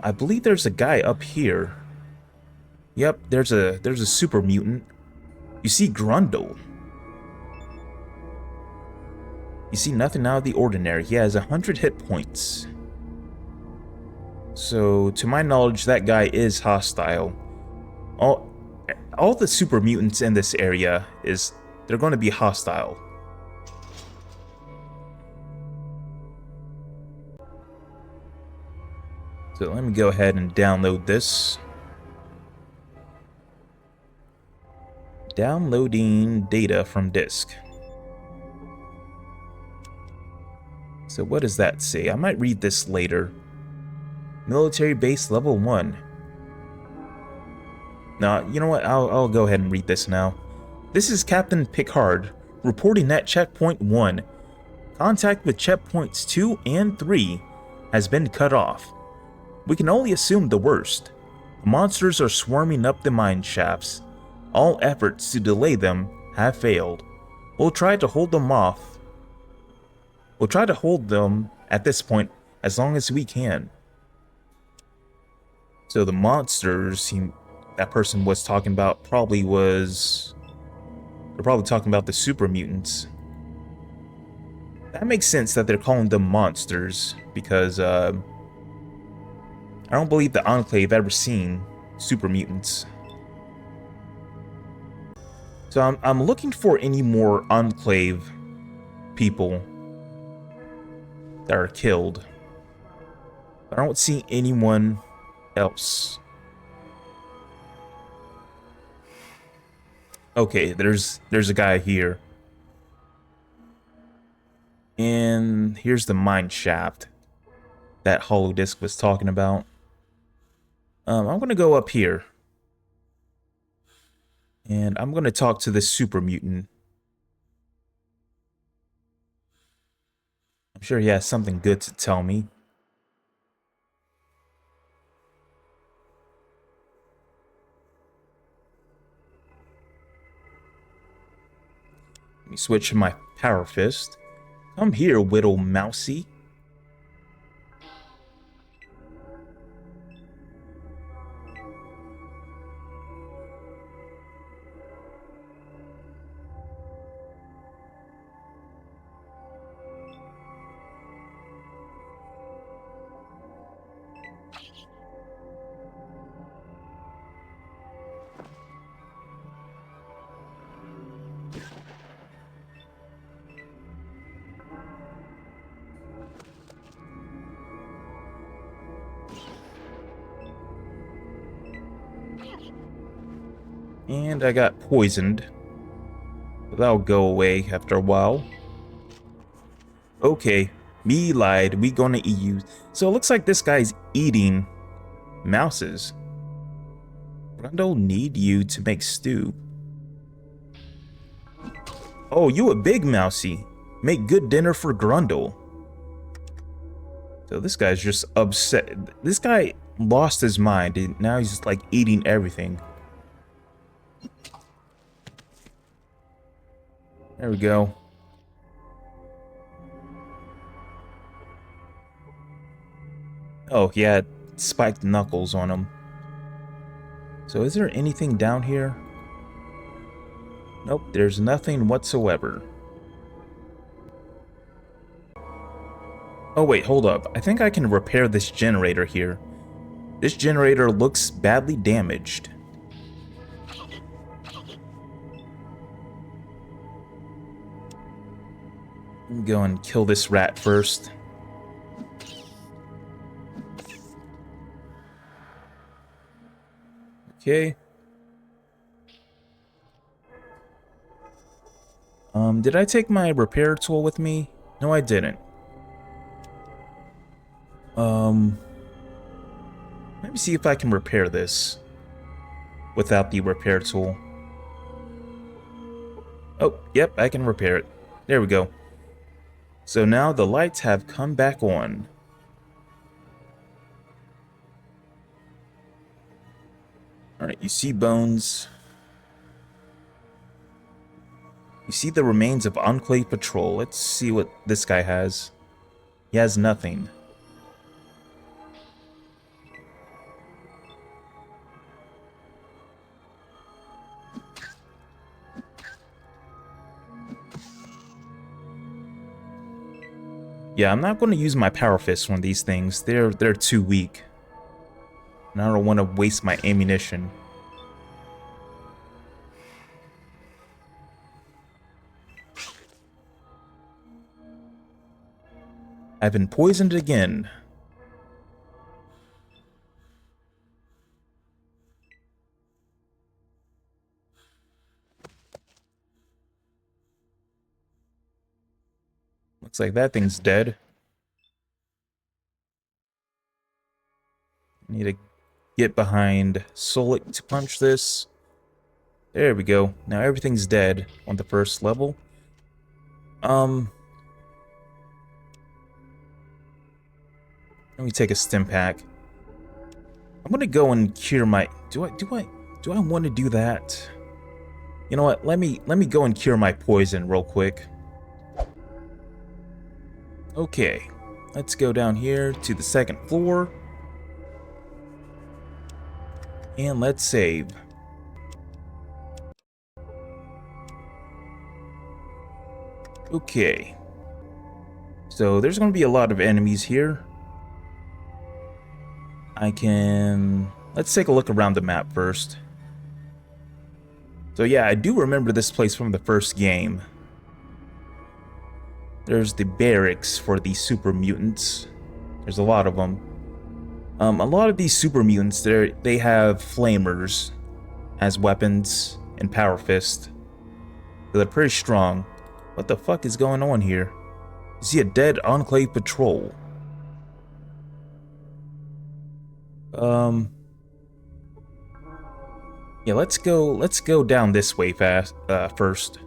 I believe there's a guy up here. Yep, there's a super mutant. You see Grundle. You see nothing out of the ordinary. He has 100 hit points. So, to my knowledge, that guy is hostile. All the super mutants in this area they're going to be hostile. So let me go ahead and download this. Downloading data from disk. So what does that say? I might read this later. Military base level 1. Nah, you know what? I'll go ahead and read this now. This is Captain Picard reporting at checkpoint 1. Contact with checkpoints 2 and 3 has been cut off. We can only assume the worst. The monsters are swarming up the mine shafts. All efforts to delay them have failed. We'll try to hold them off. We'll try to hold them at this point as long as we can. So the monsters that person was talking about they're probably talking about the super mutants. That makes sense that they're calling them monsters because I don't believe the Enclave ever seen super mutants. So I'm looking for any more Enclave people that are killed. I don't see anyone else. Okay, there's a guy here. And here's the mine shaft that Hollow Disk was talking about. I'm gonna go up here. And I'm gonna talk to this super mutant. I'm sure he has something good to tell me. Let me switch to my power fist. Come here, Whittle Mousy. And I got poisoned. But that'll go away after a while. Okay, me lied. We gonna eat you. So it looks like this guy's eating mouses. Grundle need you to make stew. Oh, you a big mousey. Make good dinner for Grundle. So this guy's just upset. This guy lost his mind and now he's just like eating everything. There we go. Oh, he had spiked knuckles on him. So is there anything down here? Nope, there's nothing whatsoever. Oh wait, hold up. I think I can repair this generator here. This generator looks badly damaged. Let me go and kill this rat first. Okay. Did I take my repair tool with me? No, I didn't. Let me see if I can repair this without the repair tool. Oh, yep, I can repair it. There we go. So now the lights have come back on. Alright, you see bones. You see the remains of Enclave Patrol. Let's see what this guy has. He has nothing. Yeah, I'm not going to use my Power Fist on these things. They're too weak. And I don't want to waste my ammunition. I've been poisoned again. Looks like that thing's dead. Need to get behind Solik to punch this. There we go. Now everything's dead on the first level. Let me take a stim pack. I'm gonna go and cure my. Do I want to do that? You know what? Let me go and cure my poison real quick. Okay, let's go down here to the second floor. And let's save. Okay. So there's going to be a lot of enemies here. Let's take a look around the map first. So yeah, I do remember this place from the first game. There's the barracks for the super mutants. There's a lot of them. A lot of these super mutants, they have flamers as weapons and power fist. So they're pretty strong. What the fuck is going on here? I see a dead Enclave Patrol. Yeah, let's go down this way first.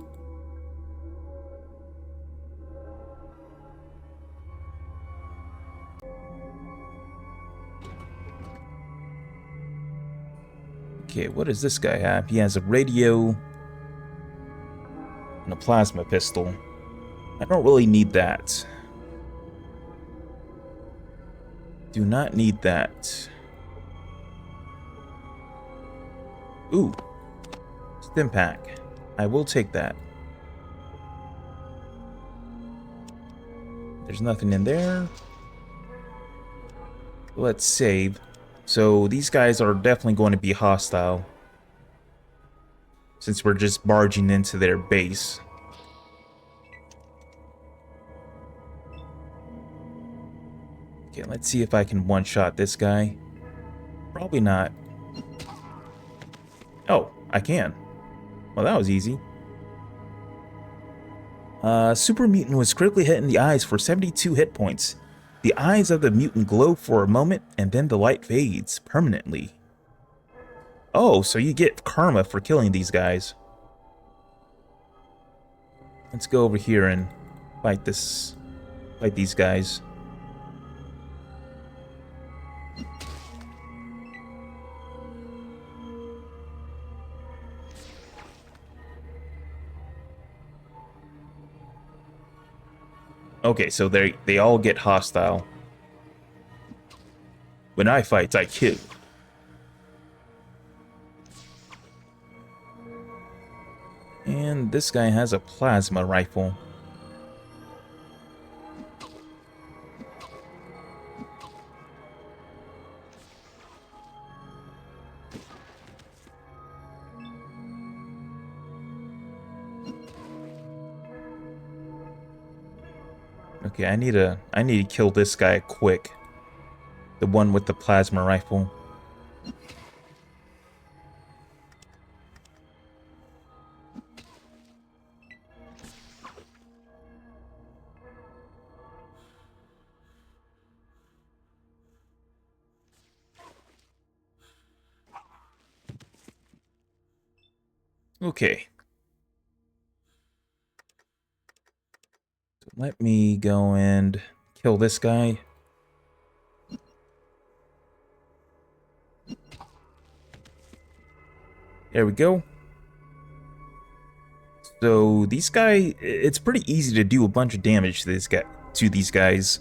Okay, what does this guy have? He has a radio and a plasma pistol. I don't really need that. Do not need that. Ooh, stim pack. I will take that. There's nothing in there. Let's save. So these guys are definitely going to be hostile, since we're just barging into their base. Okay, let's see if I can one-shot this guy. Probably not. Oh, I can. Well, that was easy. Super Mutant was critically hit in the eyes for 72 hit points. The eyes of the mutant glow for a moment, and then the light fades permanently. Oh, so you get karma for killing these guys. Let's go over here and fight these guys. Okay, so they all get hostile. When I fight, I kill. And this guy has a plasma rifle. Okay, I need to kill this guy quick. The one with the plasma rifle. Okay. So let me go and kill this guy. There we go. So these guys, it's pretty easy to do a bunch of damage to these guys.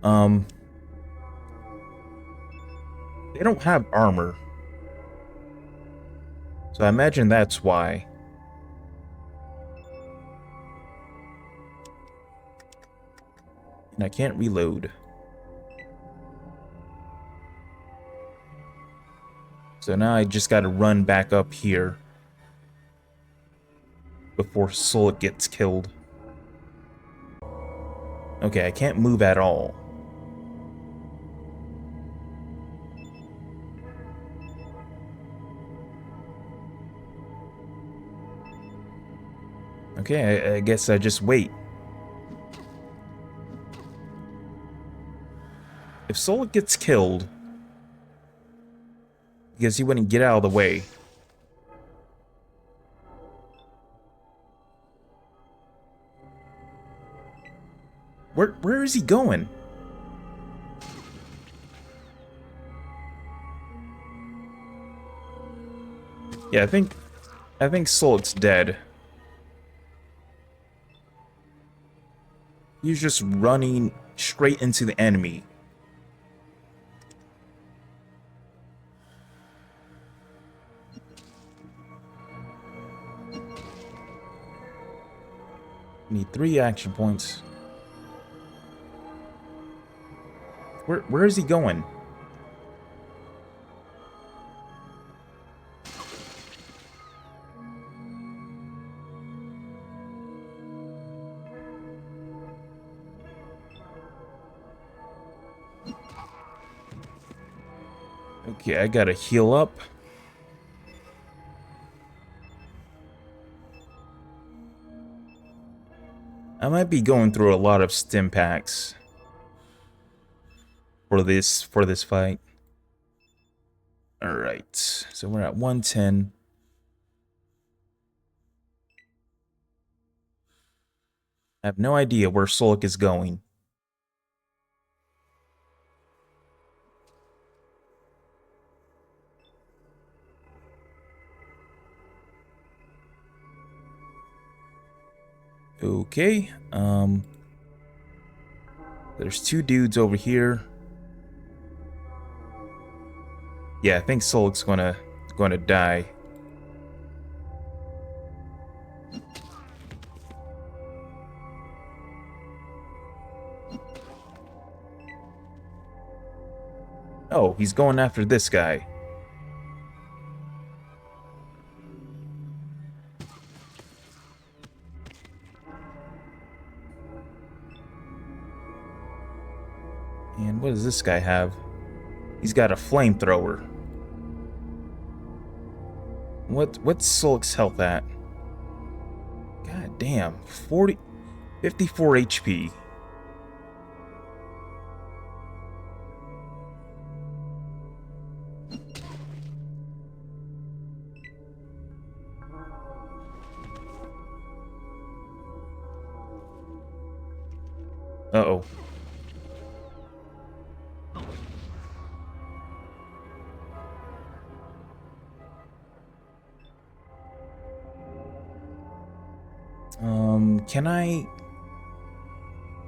They don't have armor. So I imagine that's why. And I can't reload. So now I just gotta run back up here before Sulik gets killed. Okay, I can't move at all. Okay, I guess I just wait. If Sulik gets killed, because he wouldn't get out of the way. Where is he going? Yeah, I think Sulik's dead. He's just running straight into the enemy. Need 3 action points. Where is he going? Okay, I gotta heal up. I might be going through a lot of stim packs for this fight. All right, so we're at 110. I have no idea where Sulik is going. Okay, there's 2 dudes over here. Yeah, I think Sulik's gonna die. Oh, he's going after this guy. And what does this guy have? He's got a flamethrower. What's Solik's health at? God damn, 54 HP. Uh-oh.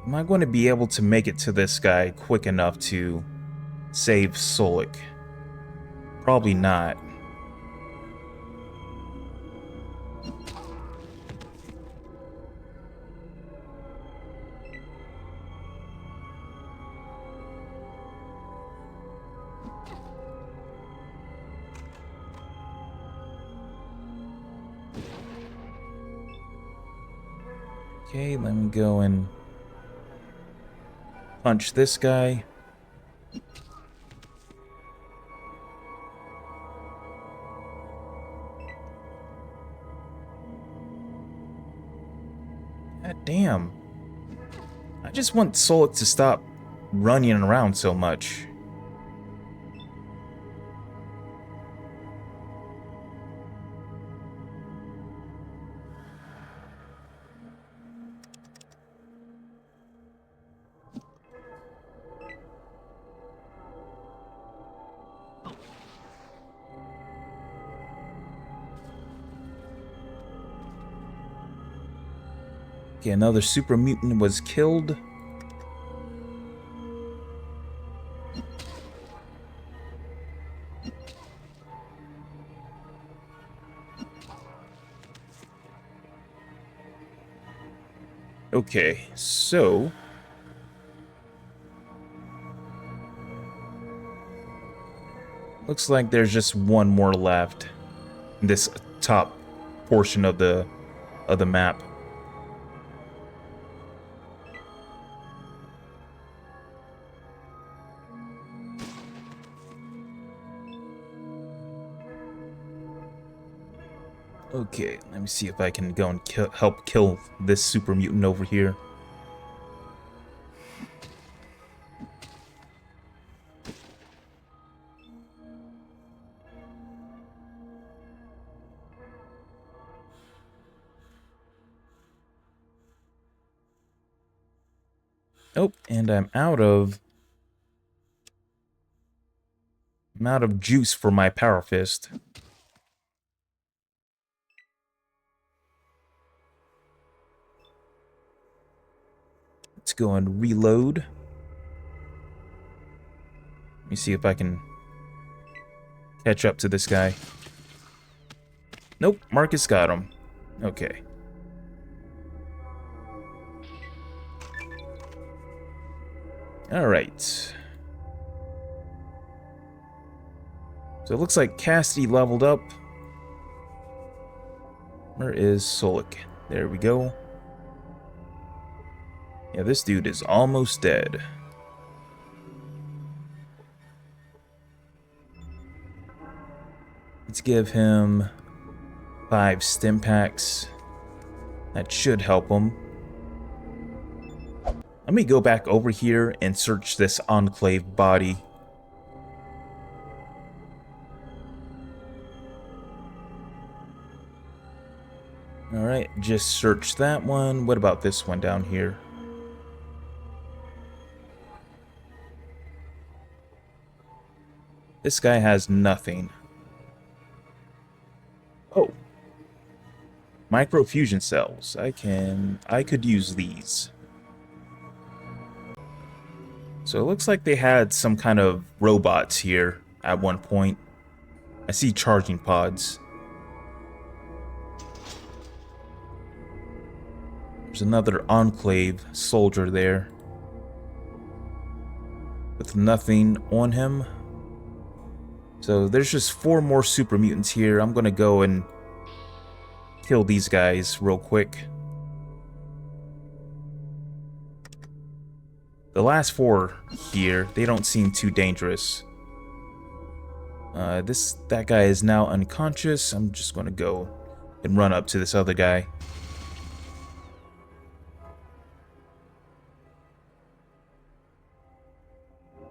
Am I going to be able to make it to this guy quick enough to save Solik? Probably not. Okay, let me go and punch this guy. God damn. I just want Solik to stop running around so much. Okay, another super mutant was killed. Okay, so looks like there's just one more left in this top portion of the map. Okay, let me see if I can go and help kill this super mutant over here. Oh, and I'm out of juice for my power fist. Let's go and reload. Let me see if I can catch up to this guy. Nope, Marcus got him. Okay. Alright. So it looks like Cassidy leveled up. Where is Solik? There we go. Yeah, this dude is almost dead. Let's give him 5 stim packs. That should help him. Let me go back over here and search this Enclave body. Alright, just search that one. What about this one down here? This guy has nothing. Oh. Microfusion cells. I could use these. So it looks like they had some kind of robots here at one point. I see charging pods. There's another Enclave soldier there with nothing on him. So there's just 4 more super mutants here. I'm gonna go and kill these guys real quick. The last 4 here, they don't seem too dangerous. That guy is now unconscious. I'm just gonna go and run up to this other guy.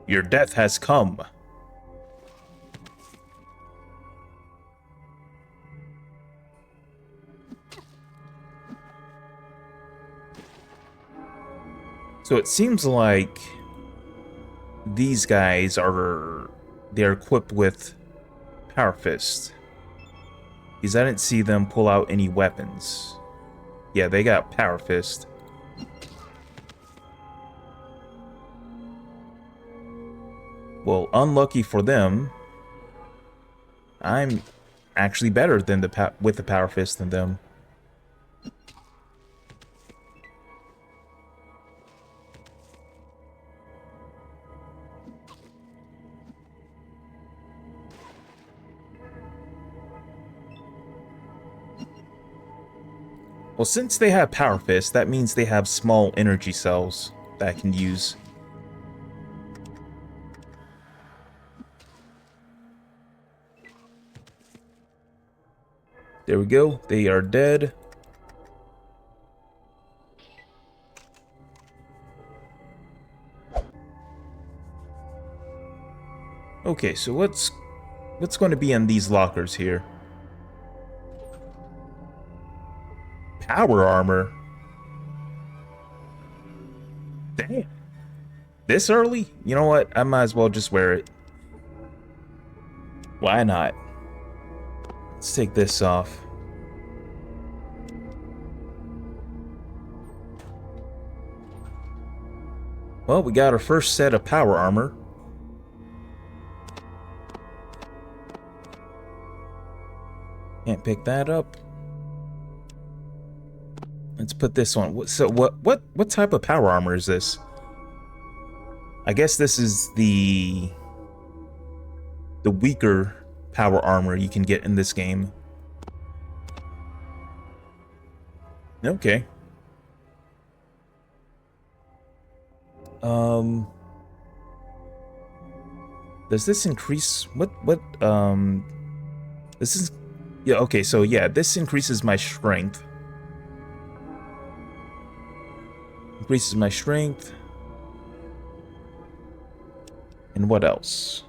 Your death has come. So it seems like these guys they're equipped with Power Fist. Because I didn't see them pull out any weapons. Yeah, they got Power Fist. Well, unlucky for them, I'm actually better than with the Power Fist than them. Well, since they have Power Fist, that means they have small energy cells that I can use. There we go. They are dead. Okay, so what's going to be in these lockers here? Power armor. Damn. This early? You know what? I might as well just wear it. Why not? Let's take this off. Well, we got our first set of power armor. Can't pick that up. Let's put this on. So what type of power armor is this? I guess this is the weaker power armor you can get in this game. Okay. Does this increase this is, yeah, okay, so yeah, this increases my strength. Increases my strength. And what else?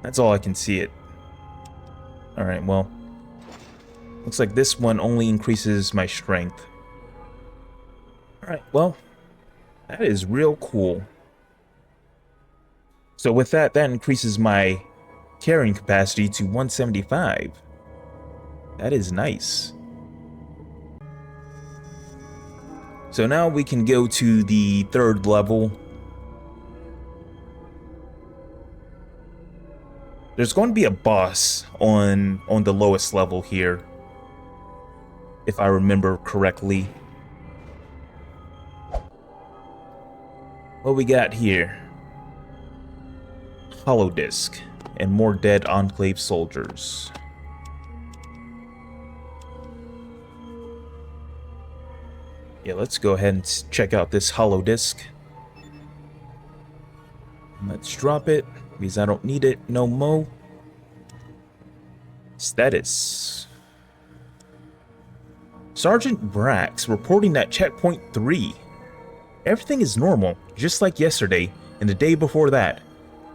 That's all I can see it. Alright, well. Looks like this one only increases my strength. Alright, well. That is real cool. So with that, that increases my carrying capacity to 175. That is nice. So now we can go to the 3rd level. There's going to be a boss on the lowest level here, if I remember correctly. What we got here? Hollow disk and more dead Enclave soldiers. Yeah, let's go ahead and check out this hollow disk. Let's drop it, because I don't need it no more. Status. Sergeant Brax reporting at checkpoint 3. Everything is normal, just like yesterday and the day before that.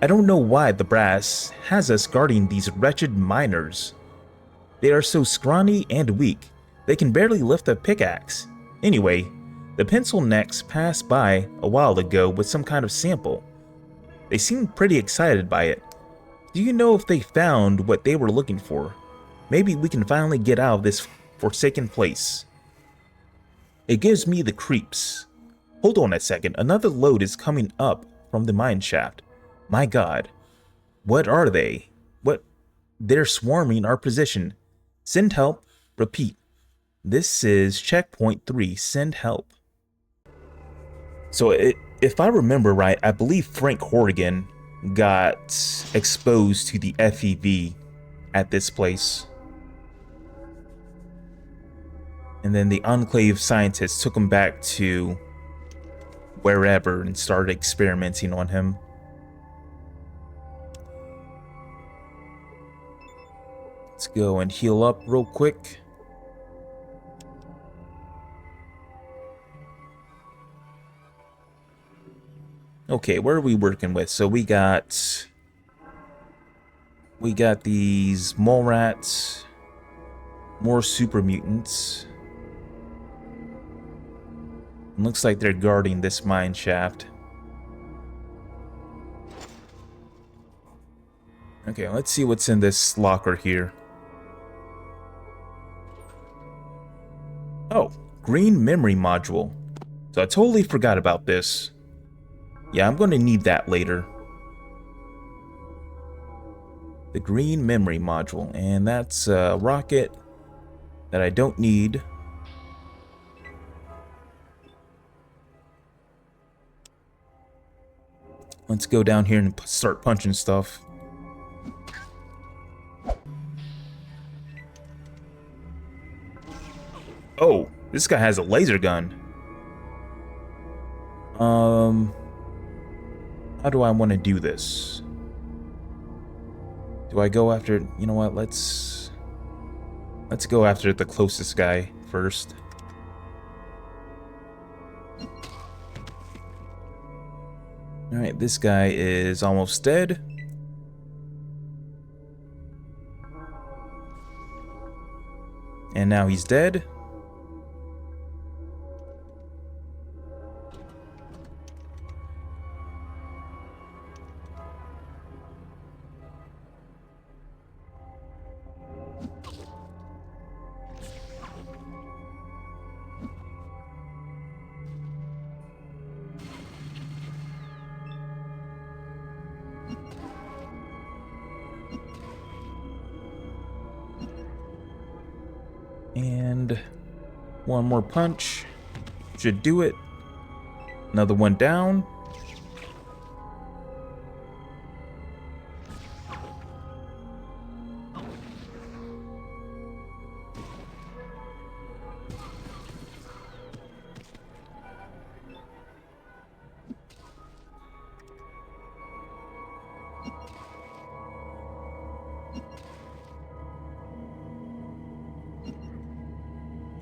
I don't know why the brass has us guarding these wretched miners. They are so scrawny and weak, they can barely lift a pickaxe. Anyway, the pencil necks passed by a while ago with some kind of sample. They seemed pretty excited by it. Do you know if they found what they were looking for? Maybe we can finally get out of this forsaken place. It gives me the creeps. Hold on a second, another load is coming up from the mine shaft. My god. What are they? They're swarming our position. Send help. Repeat. This is checkpoint 3. Send help. So if I remember right, I believe Frank Horrigan got exposed to the FEV at this place. And then the Enclave scientists took him back to wherever and started experimenting on him. Let's go and heal up real quick. Okay, where are we working with? So we got these mole rats, more super mutants. It looks like they're guarding this mine shaft. Okay, let's see what's in this locker here. Oh, green memory module. So I totally forgot about this. Yeah, I'm going to need that later. The green memory module, and that's a rocket that I don't need. Let's go down here and start punching stuff. Oh, this guy has a laser gun. How do I want to do this? Do I go after, you know what, let's go after the closest guy first. Alright, this guy is almost dead. And now he's dead. And one more punch should do it. Another one down.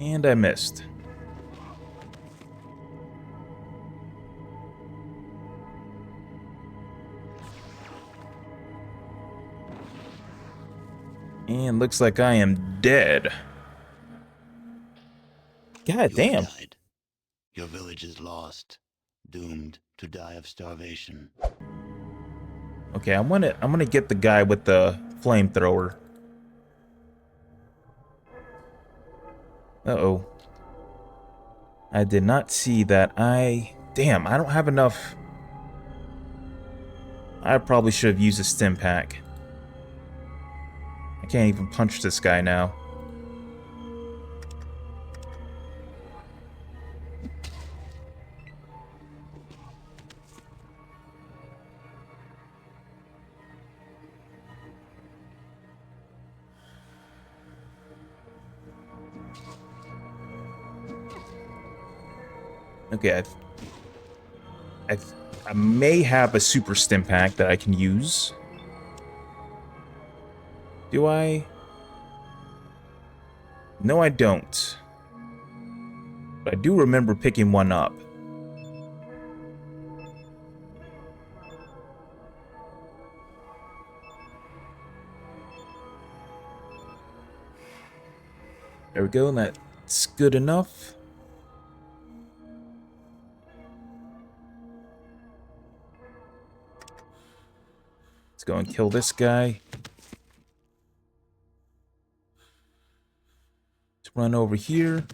And I missed. And looks like I am dead. God damn. Died. Your village is lost, doomed to die of starvation. Okay, I'm gonna get the guy with the flamethrower. Uh-oh. I did not see that. Damn, I don't have enough. I probably should have used a stim pack. I can't even punch this guy now. Okay, I may have a super stim pack that I can use. Do I? No, I don't. But I do remember picking one up. There we go, and that's good enough. Let's go and kill this guy. Let's run over here.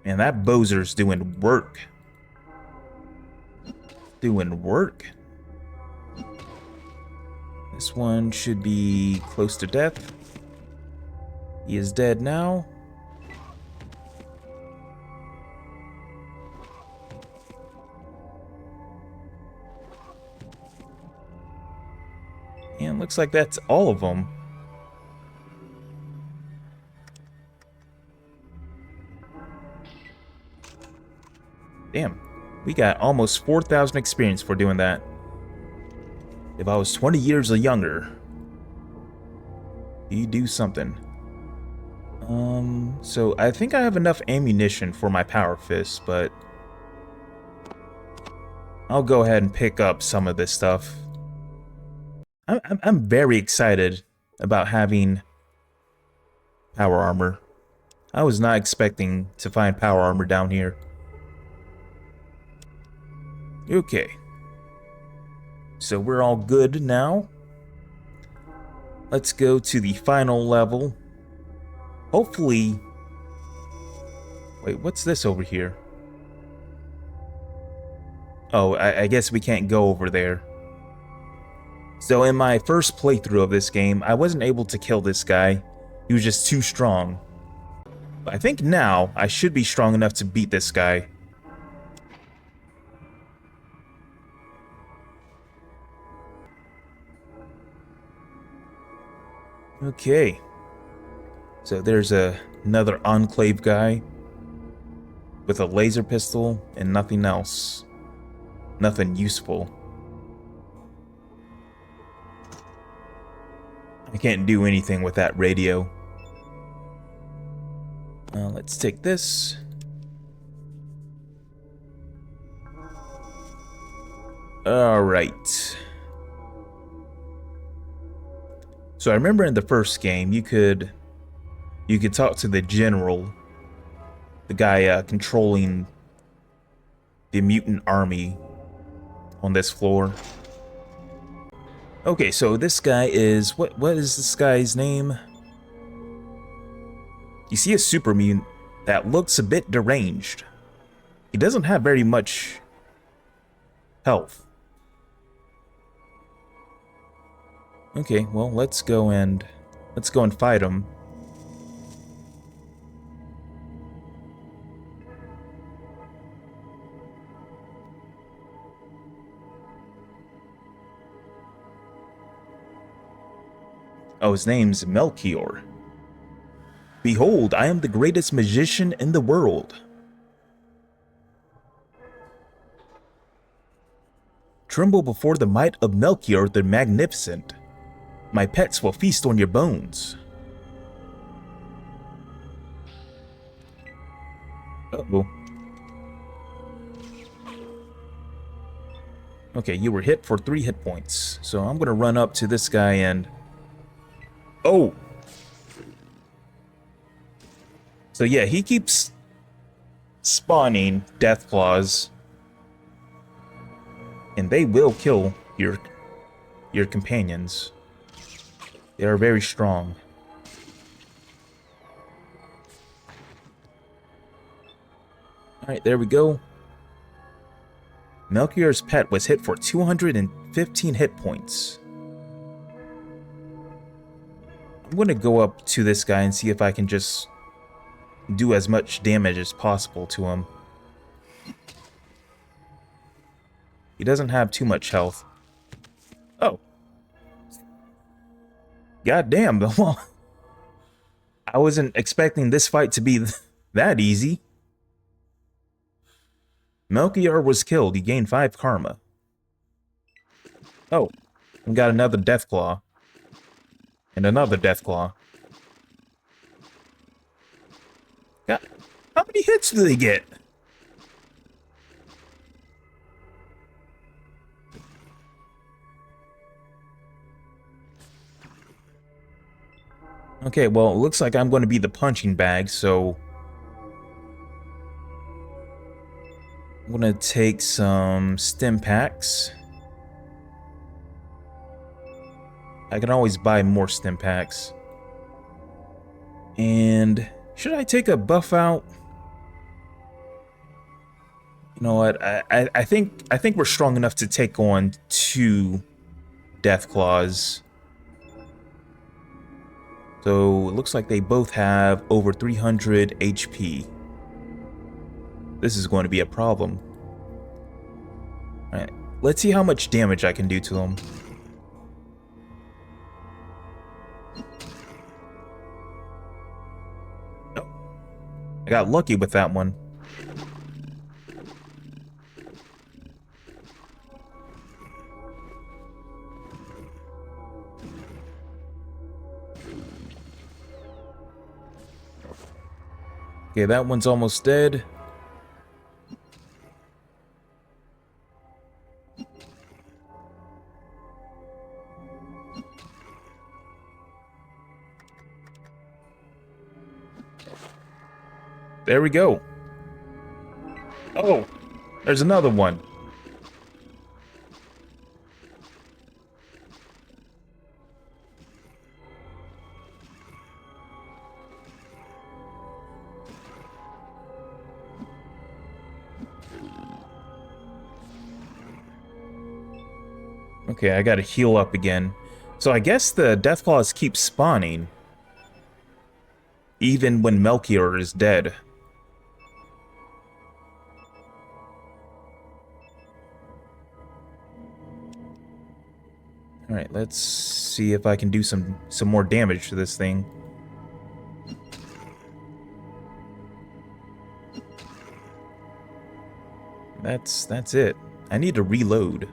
Man, that Bozer's doing work. Doing work. This one should be close to death. He is dead now. And looks like that's all of them. Damn, we got almost 4,000 experience for doing that. If I was 20 years or younger, you do something. So I think I have enough ammunition for my power fist, but I'll go ahead and pick up some of this stuff. I'm very excited about having power armor. I was not expecting to find power armor down here. Okay. So we're all good now. Let's go to the final level. Hopefully... Wait, what's this over here? Oh, I guess we can't go over there. So in my first playthrough of this game, I wasn't able to kill this guy. He was just too strong. But I think now I should be strong enough to beat this guy. Okay. So there's another Enclave guy with a laser pistol and nothing else. Nothing useful. I can't do anything with that radio. Let's take this. Alright. So I remember in the first game, you could talk to the general, the guy controlling the mutant army on this floor. Okay, so this guy is what is this guy's name? You see a super mutant that looks a bit deranged. He doesn't have very much health. Okay, well, let's go and fight him. Oh, his name's Melchior. Behold, I am the greatest magician in the world. Tremble before the might of Melchior the Magnificent. My pets will feast on your bones. Uh-oh. Okay, you were hit for 3 hit points. So I'm gonna run up to this guy and... Oh! So yeah, he keeps spawning death claws. And they will kill your companions. They are very strong. Alright, there we go. Melchior's pet was hit for 215 hit points. I'm gonna go up to this guy and see if I can just do as much damage as possible to him. He doesn't have too much health. Oh. God damn, though. I wasn't expecting this fight to be that easy. Melchior was killed. He gained 5 karma. Oh. We got another death claw. And another death claw. God, how many hits do they get? Okay, well, it looks like I'm going to be the punching bag, so... I'm going to take some stim packs. I can always buy more stim packs. And... should I take a buff out? You know what? I think we're strong enough to take on 2 death claws. So it looks like they both have over 300 HP. This is going to be a problem. Alright, let's see how much damage I can do to them. Got lucky with that one. Okay, that one's almost dead. There we go. Oh, there's another one. Okay, I gotta heal up again. So I guess the Deathclaws keep spawning, even when Melchior is dead. Alright, let's see if I can do some more damage to this thing. That's it. I need to reload.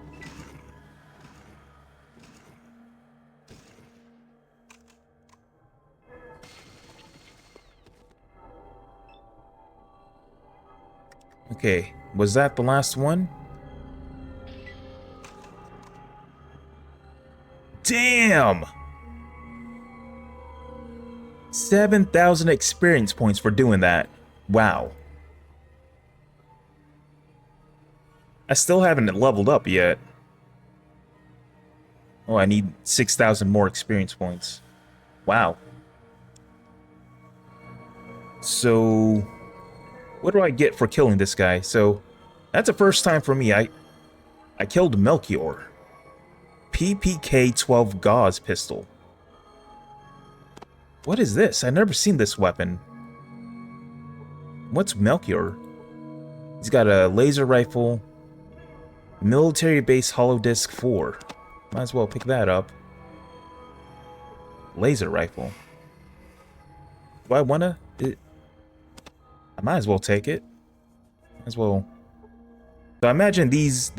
Okay, was that the last one? Damn! 7,000 experience points for doing that. Wow. I still haven't leveled up yet. Oh, I need 6,000 more experience points. Wow. So, what do I get for killing this guy? So, that's the first time for me. I killed Melchior. PPK-12 Gauze pistol. What is this? I've never seen this weapon. What's Melchior? He's got a laser rifle. Military Base Hollow Disc 4. Might as well pick that up. Laser rifle. Do I wanna? I might as well take it. Might as well. So I imagine these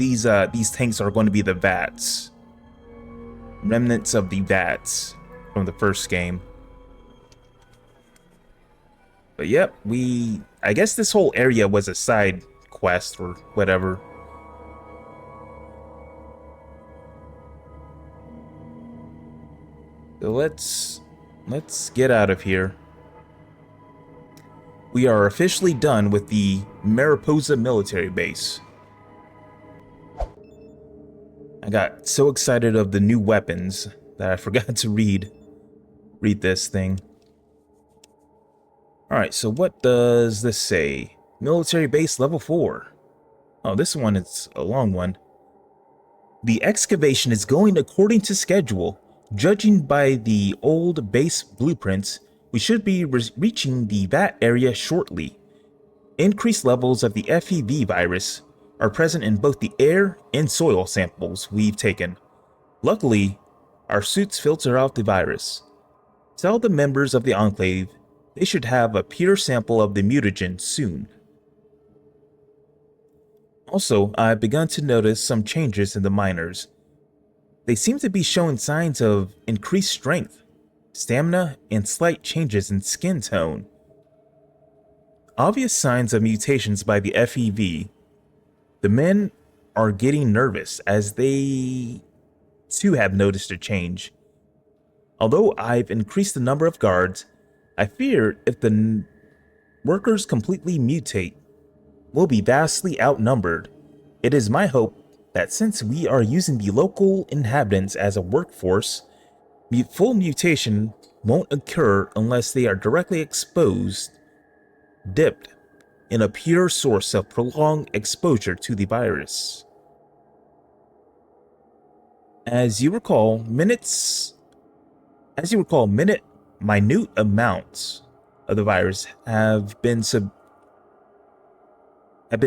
tanks are going to be the VATs. Remnants of the VATs from the first game. But yep, I guess this whole area was a side quest or whatever. So let's get out of here. We are officially done with the Mariposa Military Base. I got so excited of the new weapons that I forgot to read this thing. Alright, so what does this say? Military Base Level 4. Oh, this one is a long one. The excavation is going according to schedule. Judging by the old base blueprints, we should be reaching the VAT area shortly. Increased levels of the FEV virus are present in both the air and soil samples we've taken. Luckily, our suits filter out the virus. Tell the members of the Enclave they should have a pure sample of the mutagen soon. Also, I've begun to notice some changes in the miners. They seem to be showing signs of increased strength, stamina, and slight changes in skin tone. Obvious signs of mutations by the FEV. The men are getting nervous as they too have noticed a change. Although I've increased the number of guards, I fear if the workers completely mutate, we'll be vastly outnumbered. It is my hope that since we are using the local inhabitants as a workforce, full mutation won't occur unless they are directly dipped in a pure source of prolonged exposure to the virus. As you recall, minute amounts of the virus have been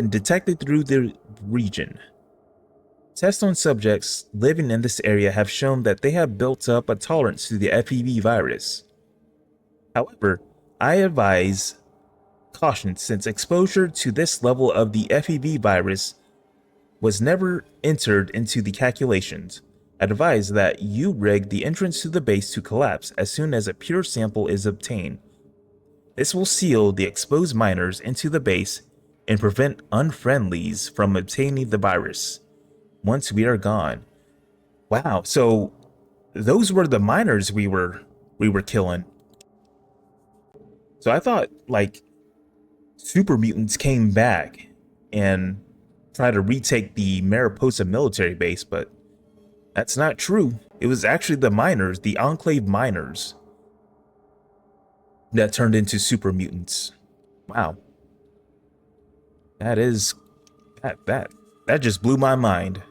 detected through the region. Tests on subjects living in this area have shown that they have built up a tolerance to the FEV virus. However, I advise caution since exposure to this level of the FEV virus was never entered into the calculations. Advise that you rig the entrance to the base to collapse as soon as a pure sample is obtained. This will seal the exposed miners into the base and prevent unfriendlies from obtaining the virus once we are gone. Wow, so those were the miners we were killing. So I thought like super mutants came back and tried to retake the Mariposa Military Base, but that's not true. It was actually the miners, the Enclave miners, that turned into super mutants. Wow. That just blew my mind.